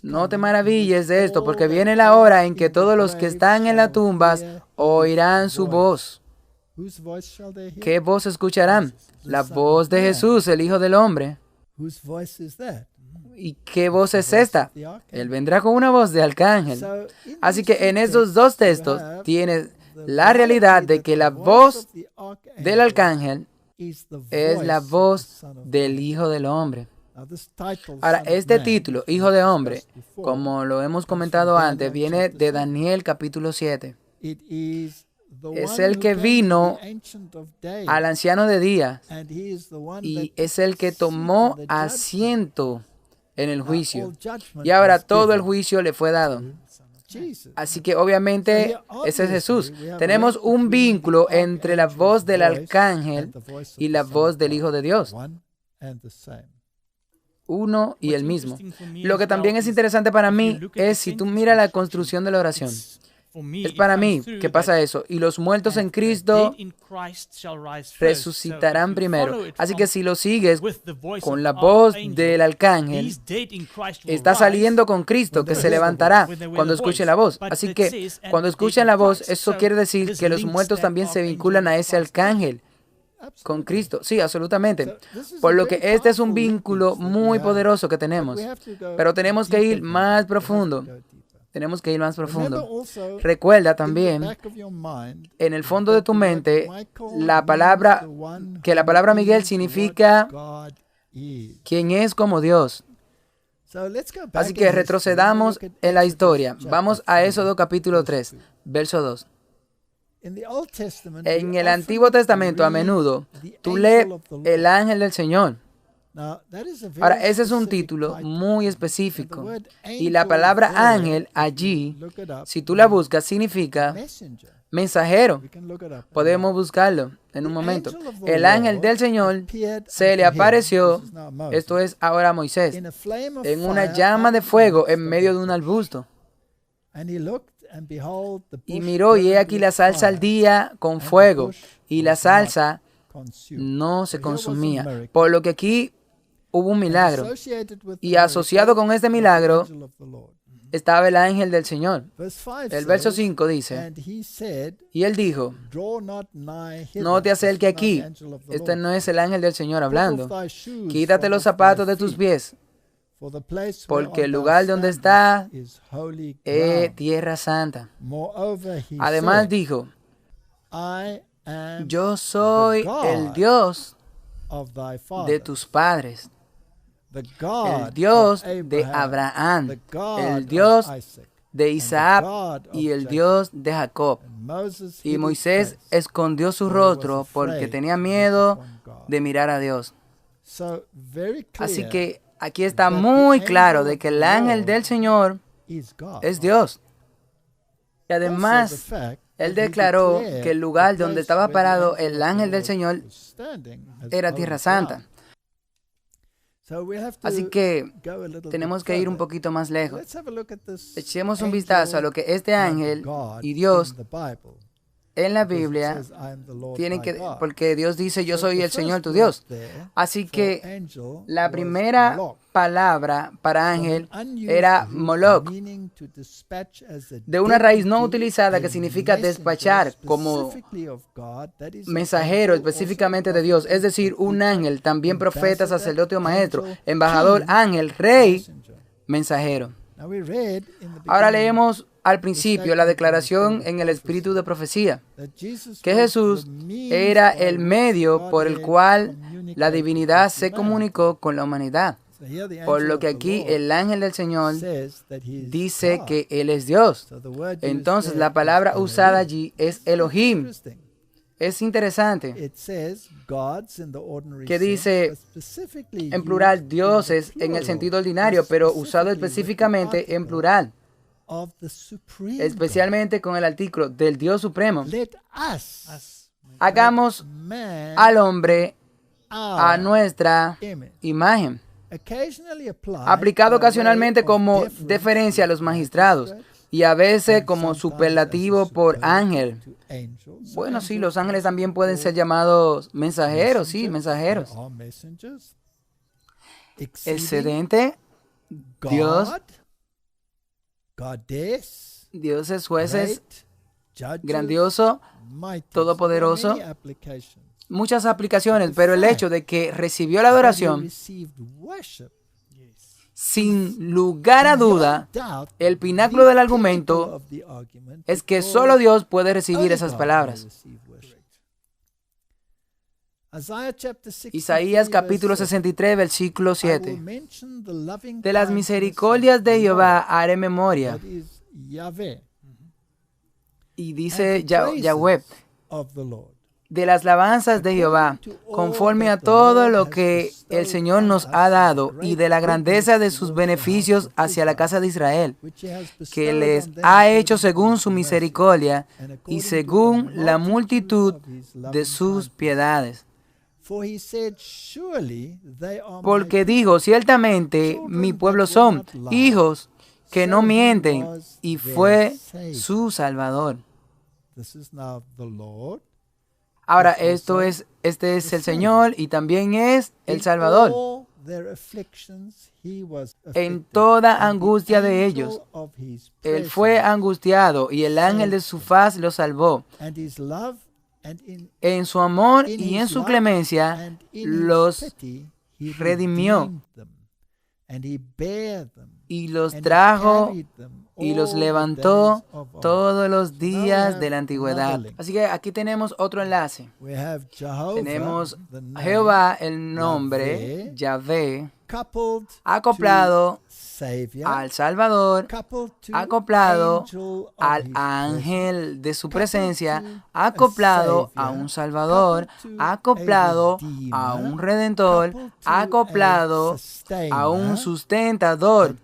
No te maravilles de esto, porque viene la hora en que todos los que están en las tumbas oirán su voz. ¿Qué voz escucharán? La voz de Jesús, el Hijo del Hombre. ¿Y qué voz es esta? Él vendrá con una voz de arcángel. Así que en esos dos textos tienes la realidad de que la voz del arcángel es la voz del Hijo del Hombre. Ahora, este título, Hijo de Hombre, como lo hemos comentado antes, viene de Daniel capítulo 7. Es el que vino al anciano de días y es el que tomó asiento en el juicio. Y ahora todo el juicio le fue dado. Así que obviamente ese es Jesús. Tenemos un vínculo entre la voz del arcángel y la voz del Hijo de Dios. Uno y el mismo. Lo que también es interesante para mí es si tú miras la construcción de la oración. Es para mí que pasa eso. Y los muertos en Cristo resucitarán primero. Así que si lo sigues con la voz del arcángel, está saliendo con Cristo, que se levantará cuando escuche la voz. Así que cuando escuchen la voz, eso quiere decir que los muertos también se vinculan a ese arcángel con Cristo. Sí, absolutamente. Por lo que este es un vínculo muy poderoso que tenemos. Pero tenemos que ir más profundo. Tenemos que ir más profundo. Recuerda también, en el fondo de tu mente, la palabra Miguel significa quien es como Dios. Así que retrocedamos en la historia. Vamos a Éxodo capítulo 3, verso 2. En el Antiguo Testamento, a menudo, tú lees el ángel del Señor. Ahora, ese es un título muy específico. Y la palabra ángel allí, si tú la buscas, significa mensajero. Podemos buscarlo en un momento. El ángel del Señor se le apareció, esto es ahora a Moisés, en una llama de fuego en medio de un arbusto. Y miró, y he aquí la salsa ardía con fuego, y la salsa no se consumía. Por lo que aquí hubo un milagro. Y asociado con este milagro estaba el ángel del Señor. El verso 5 dice, y él dijo, no te acerques aquí. Este no es el ángel del Señor hablando. Quítate los zapatos de tus pies, porque el lugar donde está es tierra santa. Además dijo, yo soy el Dios de tus padres, el Dios de Abraham, el Dios de Isaac y el Dios de Jacob. Y Moisés escondió su rostro porque tenía miedo de mirar a Dios. Así que aquí está muy claro de que el ángel del Señor es Dios. Y además, él declaró que el lugar donde estaba parado el ángel del Señor era Tierra Santa. Así que tenemos que ir un poquito más lejos. Echemos un vistazo a lo que este ángel y Dios en la Biblia porque Dios dice, yo soy el Señor tu Dios. Así que la primera palabra para ángel era Moloch, de una raíz no utilizada que significa despachar, como mensajero específicamente de Dios, es decir, un ángel, también profeta, sacerdote o maestro, embajador, ángel, rey, mensajero. Ahora leemos al principio la declaración en el espíritu de profecía, que Jesús era el medio por el cual la divinidad se comunicó con la humanidad. Por lo que aquí el ángel del Señor dice que Él es Dios. Entonces la palabra usada allí es Elohim. Es interesante que dice en plural dioses en el sentido ordinario, pero usado específicamente en plural, especialmente con el artículo del Dios Supremo. Hagamos al hombre a nuestra imagen, aplicado ocasionalmente como deferencia a los magistrados y a veces como superlativo por ángel. Bueno, sí, los ángeles también pueden ser llamados mensajeros, sí, mensajeros. Excedente, Dios, dioses, jueces, grandioso, todopoderoso, muchas aplicaciones, pero el hecho de que recibió la adoración, sin lugar a duda, el pináculo del argumento es que solo Dios puede recibir esas palabras. Isaías capítulo 63, versículo 7. De las misericordias de Jehová haré memoria. Y dice Yahweh, de las alabanzas de Jehová, conforme a todo lo que el Señor nos ha dado y de la grandeza de sus beneficios hacia la casa de Israel, que les ha hecho según su misericordia y según la multitud de sus piedades. Porque dijo, ciertamente mi pueblo son hijos que no mienten, y fue su Salvador. Ahora, este es el Señor y también es el Salvador. En toda angustia de ellos, Él fue angustiado y el ángel de su faz lo salvó. En su amor y en su clemencia los redimió y los trajo y los levantó todos los días de la antigüedad. Así que aquí tenemos otro enlace. Tenemos Jehová, el nombre, Yahvé, acoplado al Salvador, acoplado al ángel de su presencia, acoplado a un Salvador, acoplado a un Redentor, acoplado a un sustentador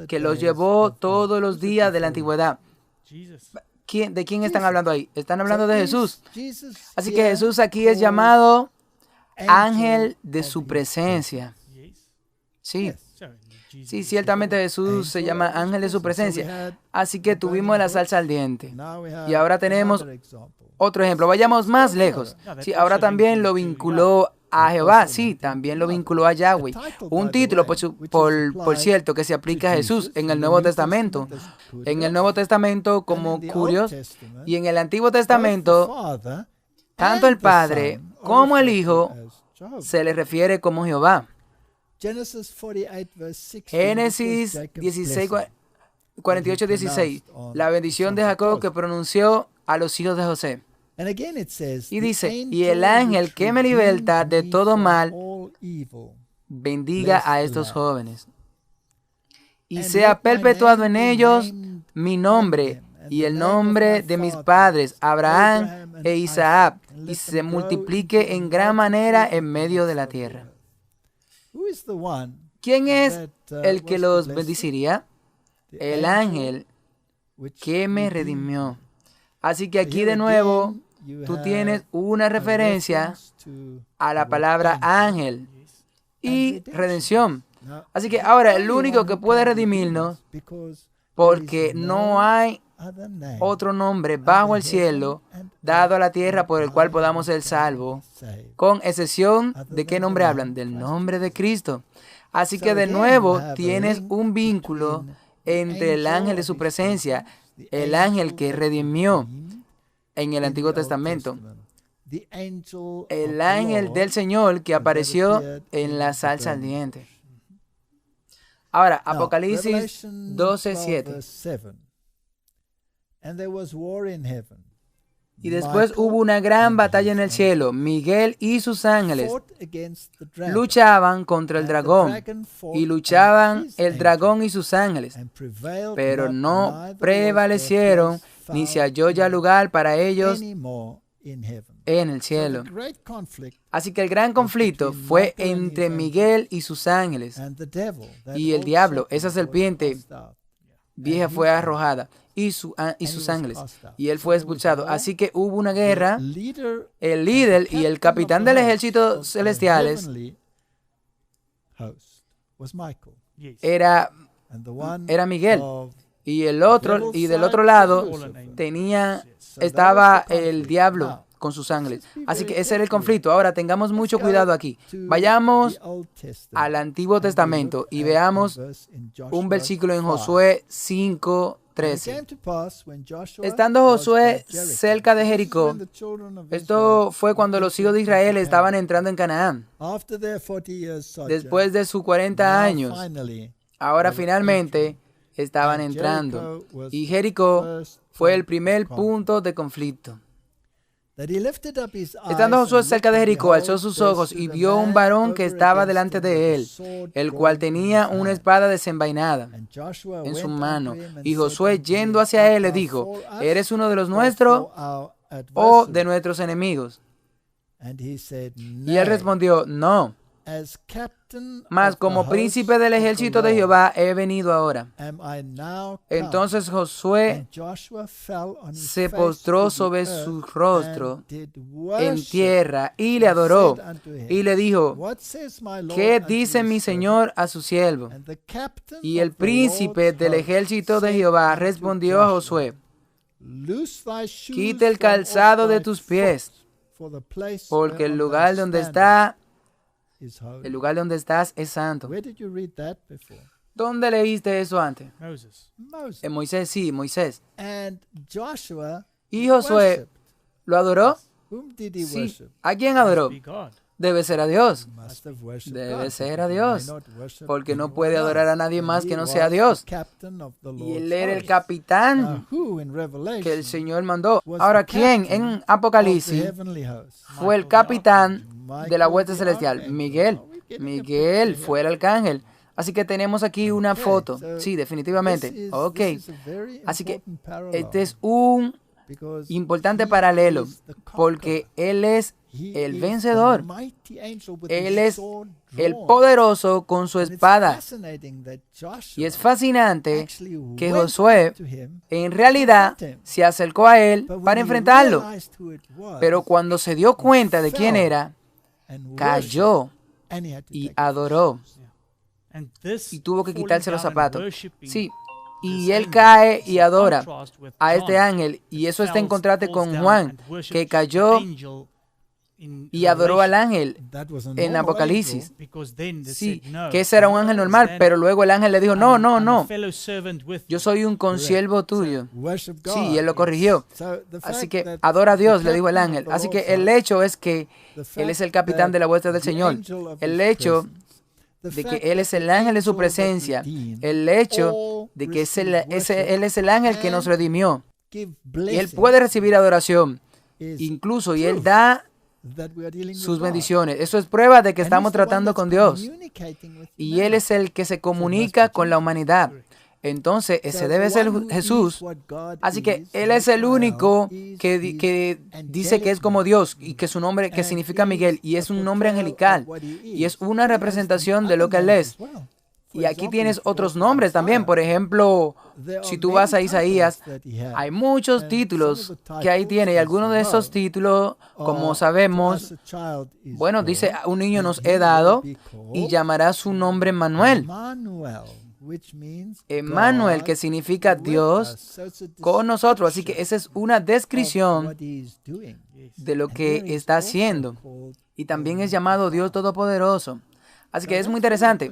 que los llevó todos los días de la antigüedad. ¿De quién están hablando ahí? Están hablando de Jesús. Así que Jesús aquí es llamado ángel de su presencia. Sí. Sí, ciertamente Jesús se llama ángel de su presencia. Así que tuvimos la salsa ardiente. Y ahora tenemos otro ejemplo. Vayamos más lejos. Sí, ahora también lo vinculó a Jehová. Sí, también lo vinculó a Yahweh. Un título, por cierto, que se aplica a Jesús en el Nuevo Testamento. En el Nuevo Testamento como Curios y en el Antiguo Testamento, tanto el Padre como el Hijo se le refiere como Jehová. Génesis 16, 48, 16. La bendición de Jacob que pronunció a los hijos de José. Y dice, y el ángel que me liberta de todo mal, bendiga a estos jóvenes. Y sea perpetuado en ellos mi nombre y el nombre de mis padres, Abraham e Isaac, y se multiplique en gran manera en medio de la tierra. ¿Quién es el que los bendeciría? El ángel que me redimió. Así que aquí de nuevo tú tienes una referencia a la palabra ángel y redención. Así que ahora el único que puede redimirnos, porque no hay otro nombre bajo el cielo dado a la tierra por el cual podamos ser salvos, con excepción de qué nombre hablan, del nombre de Cristo. Así que de nuevo tienes un vínculo entre el ángel de su presencia, el ángel que redimió en el Antiguo Testamento, el ángel del Señor que apareció en la salsa ardiente. Ahora, Apocalipsis 12:7. Y después hubo una gran batalla en el cielo. Miguel y sus ángeles luchaban contra el dragón, y luchaban el dragón y sus ángeles, pero no prevalecieron, ni se halló ya lugar para ellos en el cielo. Así que el gran conflicto fue entre Miguel y sus ángeles y el diablo. Esa serpiente vieja fue arrojada y sus ángeles, y él fue expulsado. Así que hubo una guerra. El líder y el capitán del ejército celestiales era Miguel, y del otro lado estaba el diablo con sus ángeles. Así que ese era el conflicto. Ahora tengamos mucho cuidado aquí. Vayamos al Antiguo Testamento y veamos un versículo en Josué 5:13. Estando Josué cerca de Jericó, esto fue cuando los hijos de Israel estaban entrando en Canaán. Después de sus 40 años, ahora finalmente estaban entrando. Y Jericó fue el primer punto de conflicto. Estando Josué cerca de Jericó, alzó sus ojos y vio un varón que estaba delante de él, el cual tenía una espada desenvainada en su mano. Y Josué, yendo hacia él, le dijo: ¿eres uno de los nuestros o de nuestros enemigos? Y él respondió: no, mas como príncipe del ejército de Jehová he venido ahora. Entonces Josué se postró sobre su rostro en tierra y le adoró, y le dijo: ¿qué dice mi señor a su siervo? Y el príncipe del ejército de Jehová respondió a Josué: quita el calzado de tus pies, porque el lugar donde estás es santo. ¿Dónde leíste eso antes? En Moisés, sí, Moisés. Y Josué lo adoró. Sí. ¿A quién adoró? Debe ser a Dios. Debe ser a Dios, porque no puede adorar a nadie más que no sea Dios. Y él era el capitán que el Señor mandó. Ahora, ¿quién en Apocalipsis fue el capitán de la hueste celestial? Miguel. Miguel fue el arcángel. Así que tenemos aquí una foto. Sí, definitivamente. Ok. Así que este es un importante paralelo, porque Él es el vencedor. Él es el poderoso con su espada. Y es fascinante que Josué en realidad se acercó a él para enfrentarlo. Pero cuando se dio cuenta de quién era, cayó y adoró. Y tuvo que quitarse los zapatos. Sí. Y él cae y adora a este ángel. Y eso está en contraste con Juan, que cayó y adoró al ángel en Apocalipsis. Sí, que ese era un ángel normal, pero luego el ángel le dijo: no, no, no, yo soy un consiervo tuyo. Sí, y él lo corrigió. Así que adora a Dios, le dijo el ángel. Así que el hecho es que él es el capitán de la hueste del Señor. El hecho de que Él es el ángel de su presencia, el hecho de que Él es el ángel que nos redimió, y Él puede recibir adoración, incluso, y Él da sus bendiciones. Eso es prueba de que estamos tratando con Dios, y Él es el que se comunica con la humanidad. Entonces, ese debe ser Jesús. Así que Él es el único que dice que es como Dios, y que su nombre, que significa Miguel, y es un nombre angelical, y es una representación de lo que Él es. Y aquí tienes otros nombres también. Por ejemplo, si tú vas a Isaías, hay muchos títulos que ahí tiene, y algunos de esos títulos, como sabemos, bueno, dice: un niño nos he dado y llamará su nombre Manuel. Emmanuel, que significa Dios con nosotros. Así que esa es una descripción de lo que está haciendo. Y también es llamado Dios Todopoderoso. Así que es muy interesante.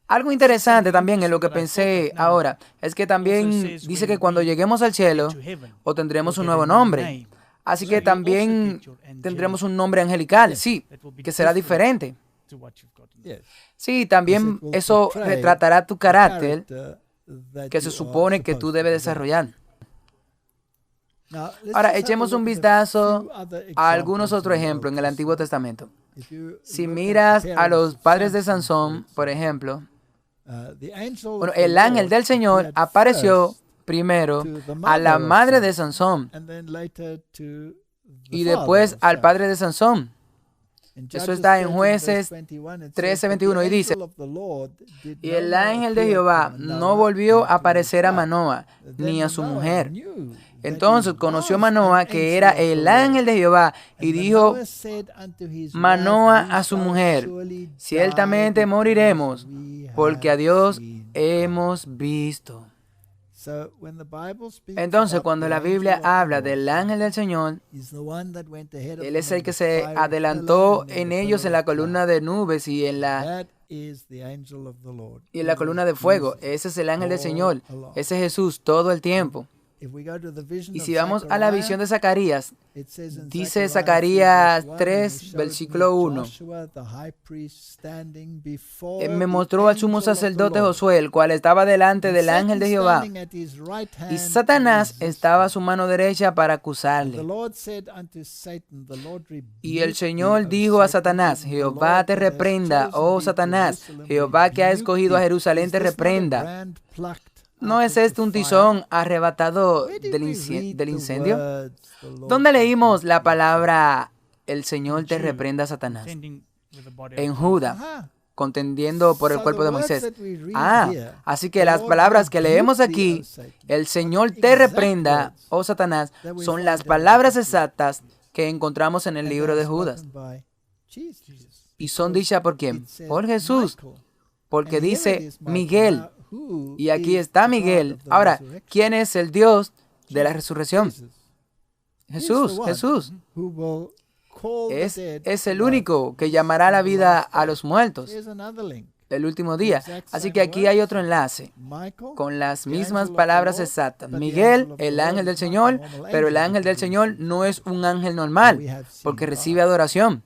Algo interesante también en lo que pensé ahora es que también dice que cuando lleguemos al cielo obtendremos un nuevo nombre. Así que también tendremos un nombre angelical, sí, que será diferente. Sí, también eso retratará tu carácter que se supone que tú debes desarrollar. Ahora, echemos un vistazo a algunos otros ejemplos en el Antiguo Testamento. Si miras a los padres de Sansón, por ejemplo, bueno, el ángel del Señor apareció primero a la madre de Sansón y después al padre de Sansón. Eso está en Jueces 13:21 y dice: y el ángel de Jehová no volvió a aparecer a Manoa ni a su mujer. Entonces conoció Manoa que era el ángel de Jehová y dijo Manoa a su mujer: ciertamente moriremos, porque a Dios hemos visto. Entonces, cuando la Biblia habla del ángel del Señor, Él es el que se adelantó en ellos en la columna de nubes y en la columna de fuego. Ese es el ángel del Señor. Ese es Jesús todo el tiempo. Y si vamos a la visión de Zacarías, dice Zacarías 3, versículo 1. Me mostró al sumo sacerdote Josué, el cual estaba delante del ángel de Jehová, y Satanás estaba a su mano derecha para acusarle. Y el Señor dijo a Satanás: Jehová te reprenda, oh Satanás, Jehová que ha escogido a Jerusalén te reprenda. ¿No es este un tizón arrebatado del incendio? ¿Dónde leímos la palabra el Señor te reprenda, Satanás? En Judá, contendiendo por el cuerpo de Moisés. Así que las palabras que leemos aquí, el Señor te reprenda, oh Satanás, son las palabras exactas que encontramos en el libro de Judas. ¿Y son dichas por quién? Por Jesús. Porque dice Miguel. Y aquí está Miguel. Ahora, ¿quién es el Dios de la resurrección? Jesús. Es el único que llamará la vida a los muertos el último día. Así que aquí hay otro enlace con las mismas palabras exactas. Miguel, el ángel del Señor, pero el ángel del Señor no es un ángel normal porque recibe adoración.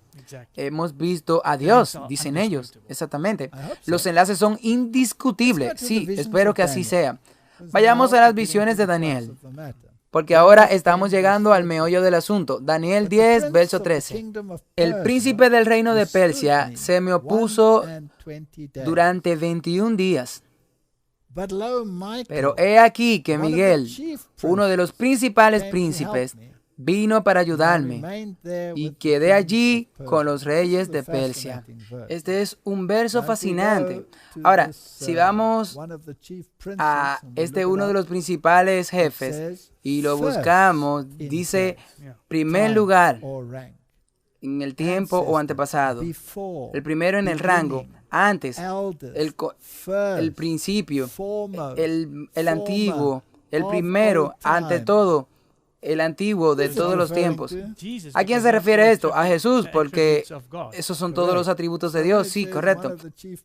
Hemos visto a Dios, dicen ellos. Exactamente. Los enlaces son indiscutibles. Sí, espero que así sea. Vayamos a las visiones de Daniel, porque ahora estamos llegando al meollo del asunto. Daniel 10, verso 13. El príncipe del reino de Persia se me opuso durante 21 días. Pero he aquí que Miguel, uno de los principales príncipes, vino para ayudarme y quedé allí con los reyes de Persia. Este es un verso fascinante. Ahora, si vamos a uno de los principales jefes y lo buscamos, dice primer lugar en el tiempo o antepasado. El primero en el rango, antes, el principio, el antiguo, el primero, ante todo, el antiguo de todos los tiempos. ¿A quién se refiere esto? A Jesús, porque esos son todos los atributos de Dios. Sí, correcto.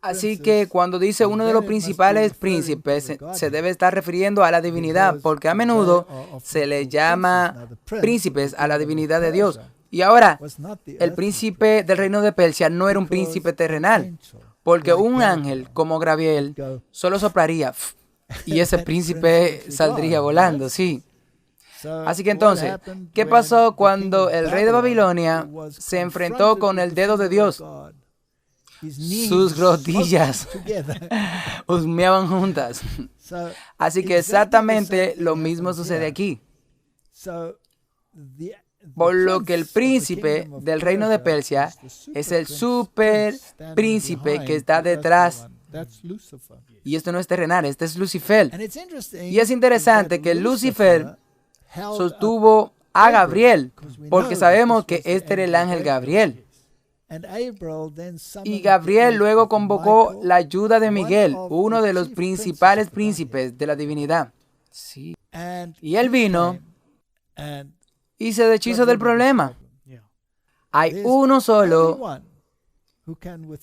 Así que cuando dice uno de los principales príncipes, se debe estar refiriendo a la divinidad, porque a menudo se le llama príncipes a la divinidad de Dios. Y ahora, el príncipe del reino de Persia no era un príncipe terrenal, porque un ángel como Gabriel solo soplaría y ese príncipe saldría volando, sí. Así que entonces, ¿qué pasó cuando el rey de Babilonia se enfrentó con el dedo de Dios? Sus rodillas husmeaban juntas. Así que exactamente lo mismo sucede aquí. Por lo que el príncipe del reino de Persia es el super príncipe que está detrás. Y esto no es terrenal, este es Lucifer. Y es interesante que Lucifer sostuvo a Gabriel, porque sabemos que este era el ángel Gabriel. Y Gabriel luego convocó la ayuda de Miguel, uno de los principales príncipes de la divinidad. Sí. Y él vino y se deshizo del problema. Hay uno solo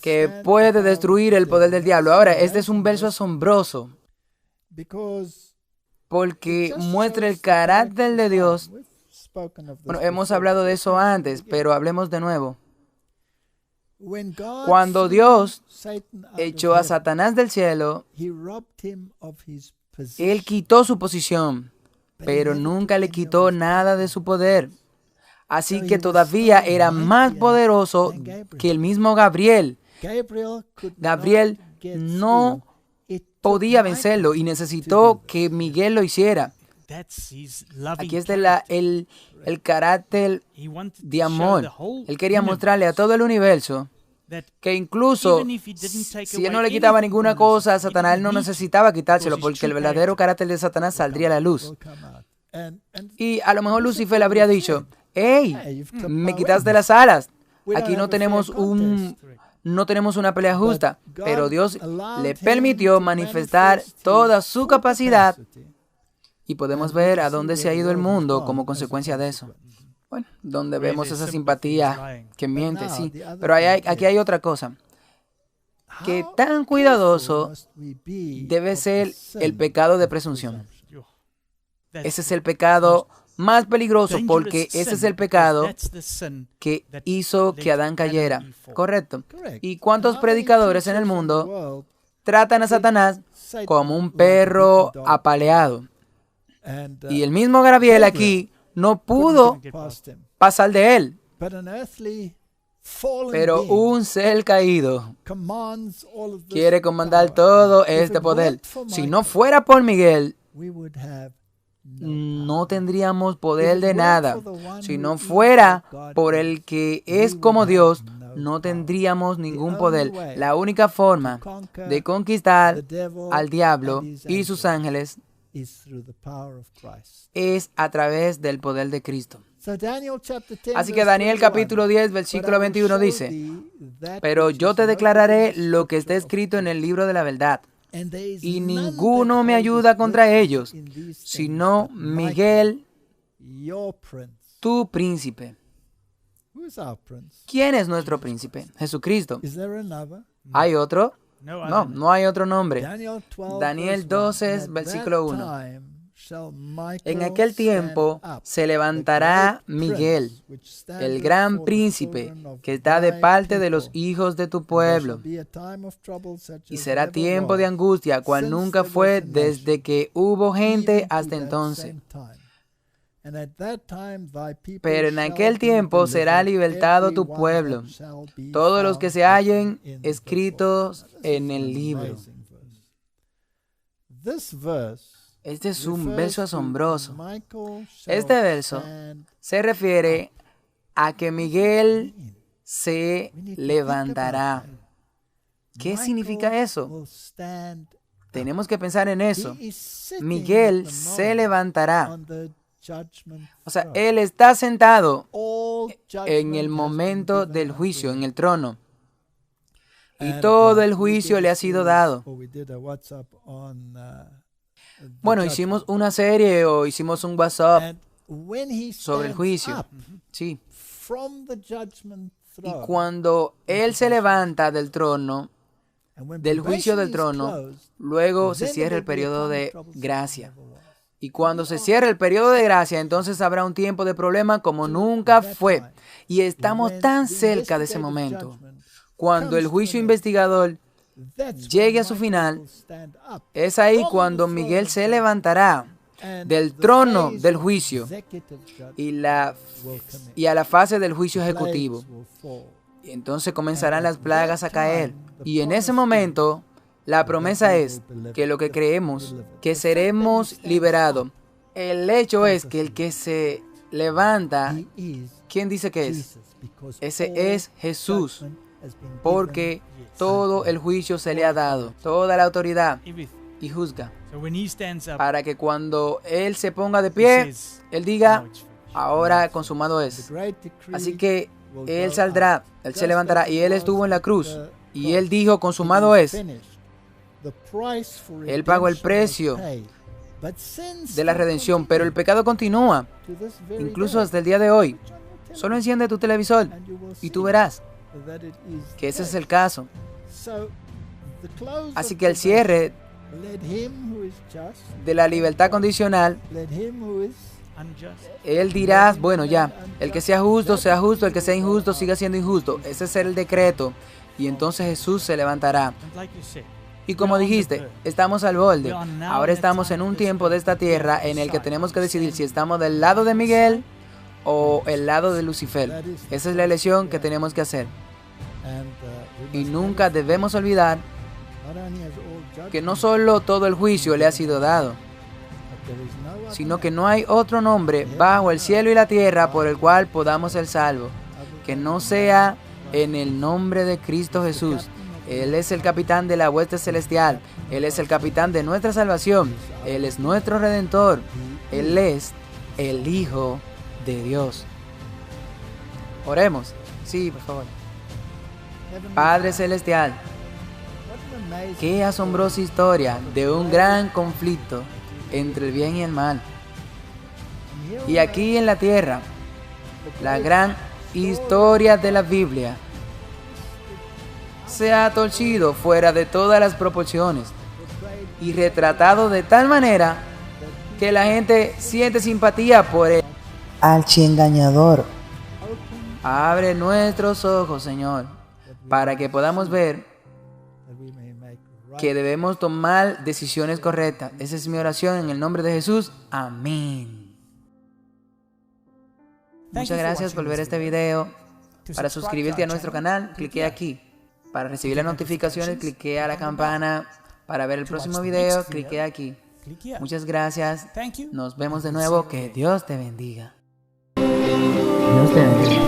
que puede destruir el poder del diablo. Ahora, este es un verso asombroso porque muestra el carácter de Dios. Bueno, hemos hablado de eso antes, pero hablemos de nuevo. Cuando Dios echó a Satanás del cielo, Él quitó su posición, pero nunca le quitó nada de su poder. Así que todavía era más poderoso que el mismo Gabriel. Gabriel no podía vencerlo y necesitó que Miguel lo hiciera. Aquí está el carácter de amor. Él quería mostrarle a todo el universo que incluso si él no le quitaba ninguna cosa a Satanás, él no necesitaba quitárselo porque el verdadero carácter de Satanás saldría a la luz. Y a lo mejor Lucifer le habría dicho: hey, me quitaste las alas. Aquí no tenemos una pelea justa. Pero Dios le permitió manifestar toda su capacidad. Y podemos ver a dónde se ha ido el mundo como consecuencia de eso. Bueno, donde vemos esa simpatía que miente, sí. Pero aquí hay otra cosa. Que tan cuidadoso debe ser el pecado de presunción. Ese es el pecado más peligroso porque ese es el pecado que hizo que Adán cayera. Correcto. ¿Y cuántos predicadores en el mundo tratan a Satanás como un perro apaleado? Y el mismo Gabriel aquí no pudo pasar de él. Pero un ser caído quiere comandar todo este poder. Si no fuera por Miguel, no tendríamos poder de nada. Si no fuera por el que es como Dios, no tendríamos ningún poder. La única forma de conquistar al diablo y sus ángeles es a través del poder de Cristo. Así que Daniel capítulo 10, versículo 21 dice: pero yo te declararé lo que está escrito en el libro de la verdad, y ninguno me ayuda contra ellos, sino Miguel, tu príncipe. ¿Quién es nuestro príncipe? Jesucristo. ¿Hay otro? No, no hay otro nombre. Daniel 12, versículo 1. En aquel tiempo se levantará Miguel, el gran príncipe, que está de parte de los hijos de tu pueblo. Y será tiempo de angustia, cual nunca fue desde que hubo gente hasta entonces. Pero en aquel tiempo será libertado tu pueblo, todos los que se hallen escritos en el libro. Este es un verso asombroso. Este verso se refiere a que Miguel se levantará. ¿Qué significa eso? Tenemos que pensar en eso. Miguel se levantará. O sea, él está sentado en el momento del juicio, en el trono. Y todo el juicio le ha sido dado. Bueno, hicimos una serie o hicimos un WhatsApp sobre el juicio. Sí. Y cuando él se levanta del trono, del juicio del trono, luego se cierra el periodo de gracia. Y cuando se cierra el periodo de gracia, entonces habrá un tiempo de problema como nunca fue. Y estamos tan cerca de ese momento. Cuando el juicio investigador llegue a su final, es ahí cuando Miguel se levantará del trono del juicio y a la fase del juicio ejecutivo. Y entonces comenzarán las plagas a caer. Y en ese momento, la promesa es que lo que creemos, que seremos liberados. El hecho es que el que se levanta, ¿quién dice que es? Ese es Jesús, porque todo el juicio se le ha dado, toda la autoridad, y juzga, para que cuando Él se ponga de pie, Él diga: ahora consumado es. Así que Él saldrá, Él se levantará, y Él estuvo en la cruz, y Él dijo, consumado es. Él pagó el precio de la redención, pero el pecado continúa, incluso hasta el día de hoy. Solo enciende tu televisor y tú verás que ese es el caso. Así que el cierre de la libertad condicional, Él dirá, bueno, ya, el que sea justo, el que sea injusto, siga siendo injusto. Ese es el decreto. Y entonces Jesús se levantará. Y como dijiste, estamos al borde. Ahora estamos en un tiempo de esta tierra en el que tenemos que decidir si estamos del lado de Miguel o el lado de Lucifer. Esa es la elección que tenemos que hacer. Y nunca debemos olvidar que no solo todo el juicio le ha sido dado, sino que no hay otro nombre bajo el cielo y la tierra por el cual podamos ser salvos, que no sea en el nombre de Cristo Jesús. Él es el capitán de la hueste celestial. Él es el capitán de nuestra salvación. Él es nuestro Redentor. Él es el Hijo de Dios. Oremos. Sí, por favor. Padre Celestial, qué asombrosa historia de un gran conflicto entre el bien y el mal. Y aquí en la tierra, la gran historia de la Biblia se ha torcido fuera de todas las proporciones y retratado de tal manera que la gente siente simpatía por el archiengañador. Abre nuestros ojos, Señor, para que podamos ver que debemos tomar decisiones correctas. Esa es mi oración en el nombre de Jesús. Amén. Muchas gracias por ver este video. Para suscribirte a nuestro canal, clique aquí. Para recibir las notificaciones, clique a la campana. Para ver el próximo video, clique aquí. Muchas gracias. Nos vemos de nuevo. Que Dios te bendiga. Dios te bendiga.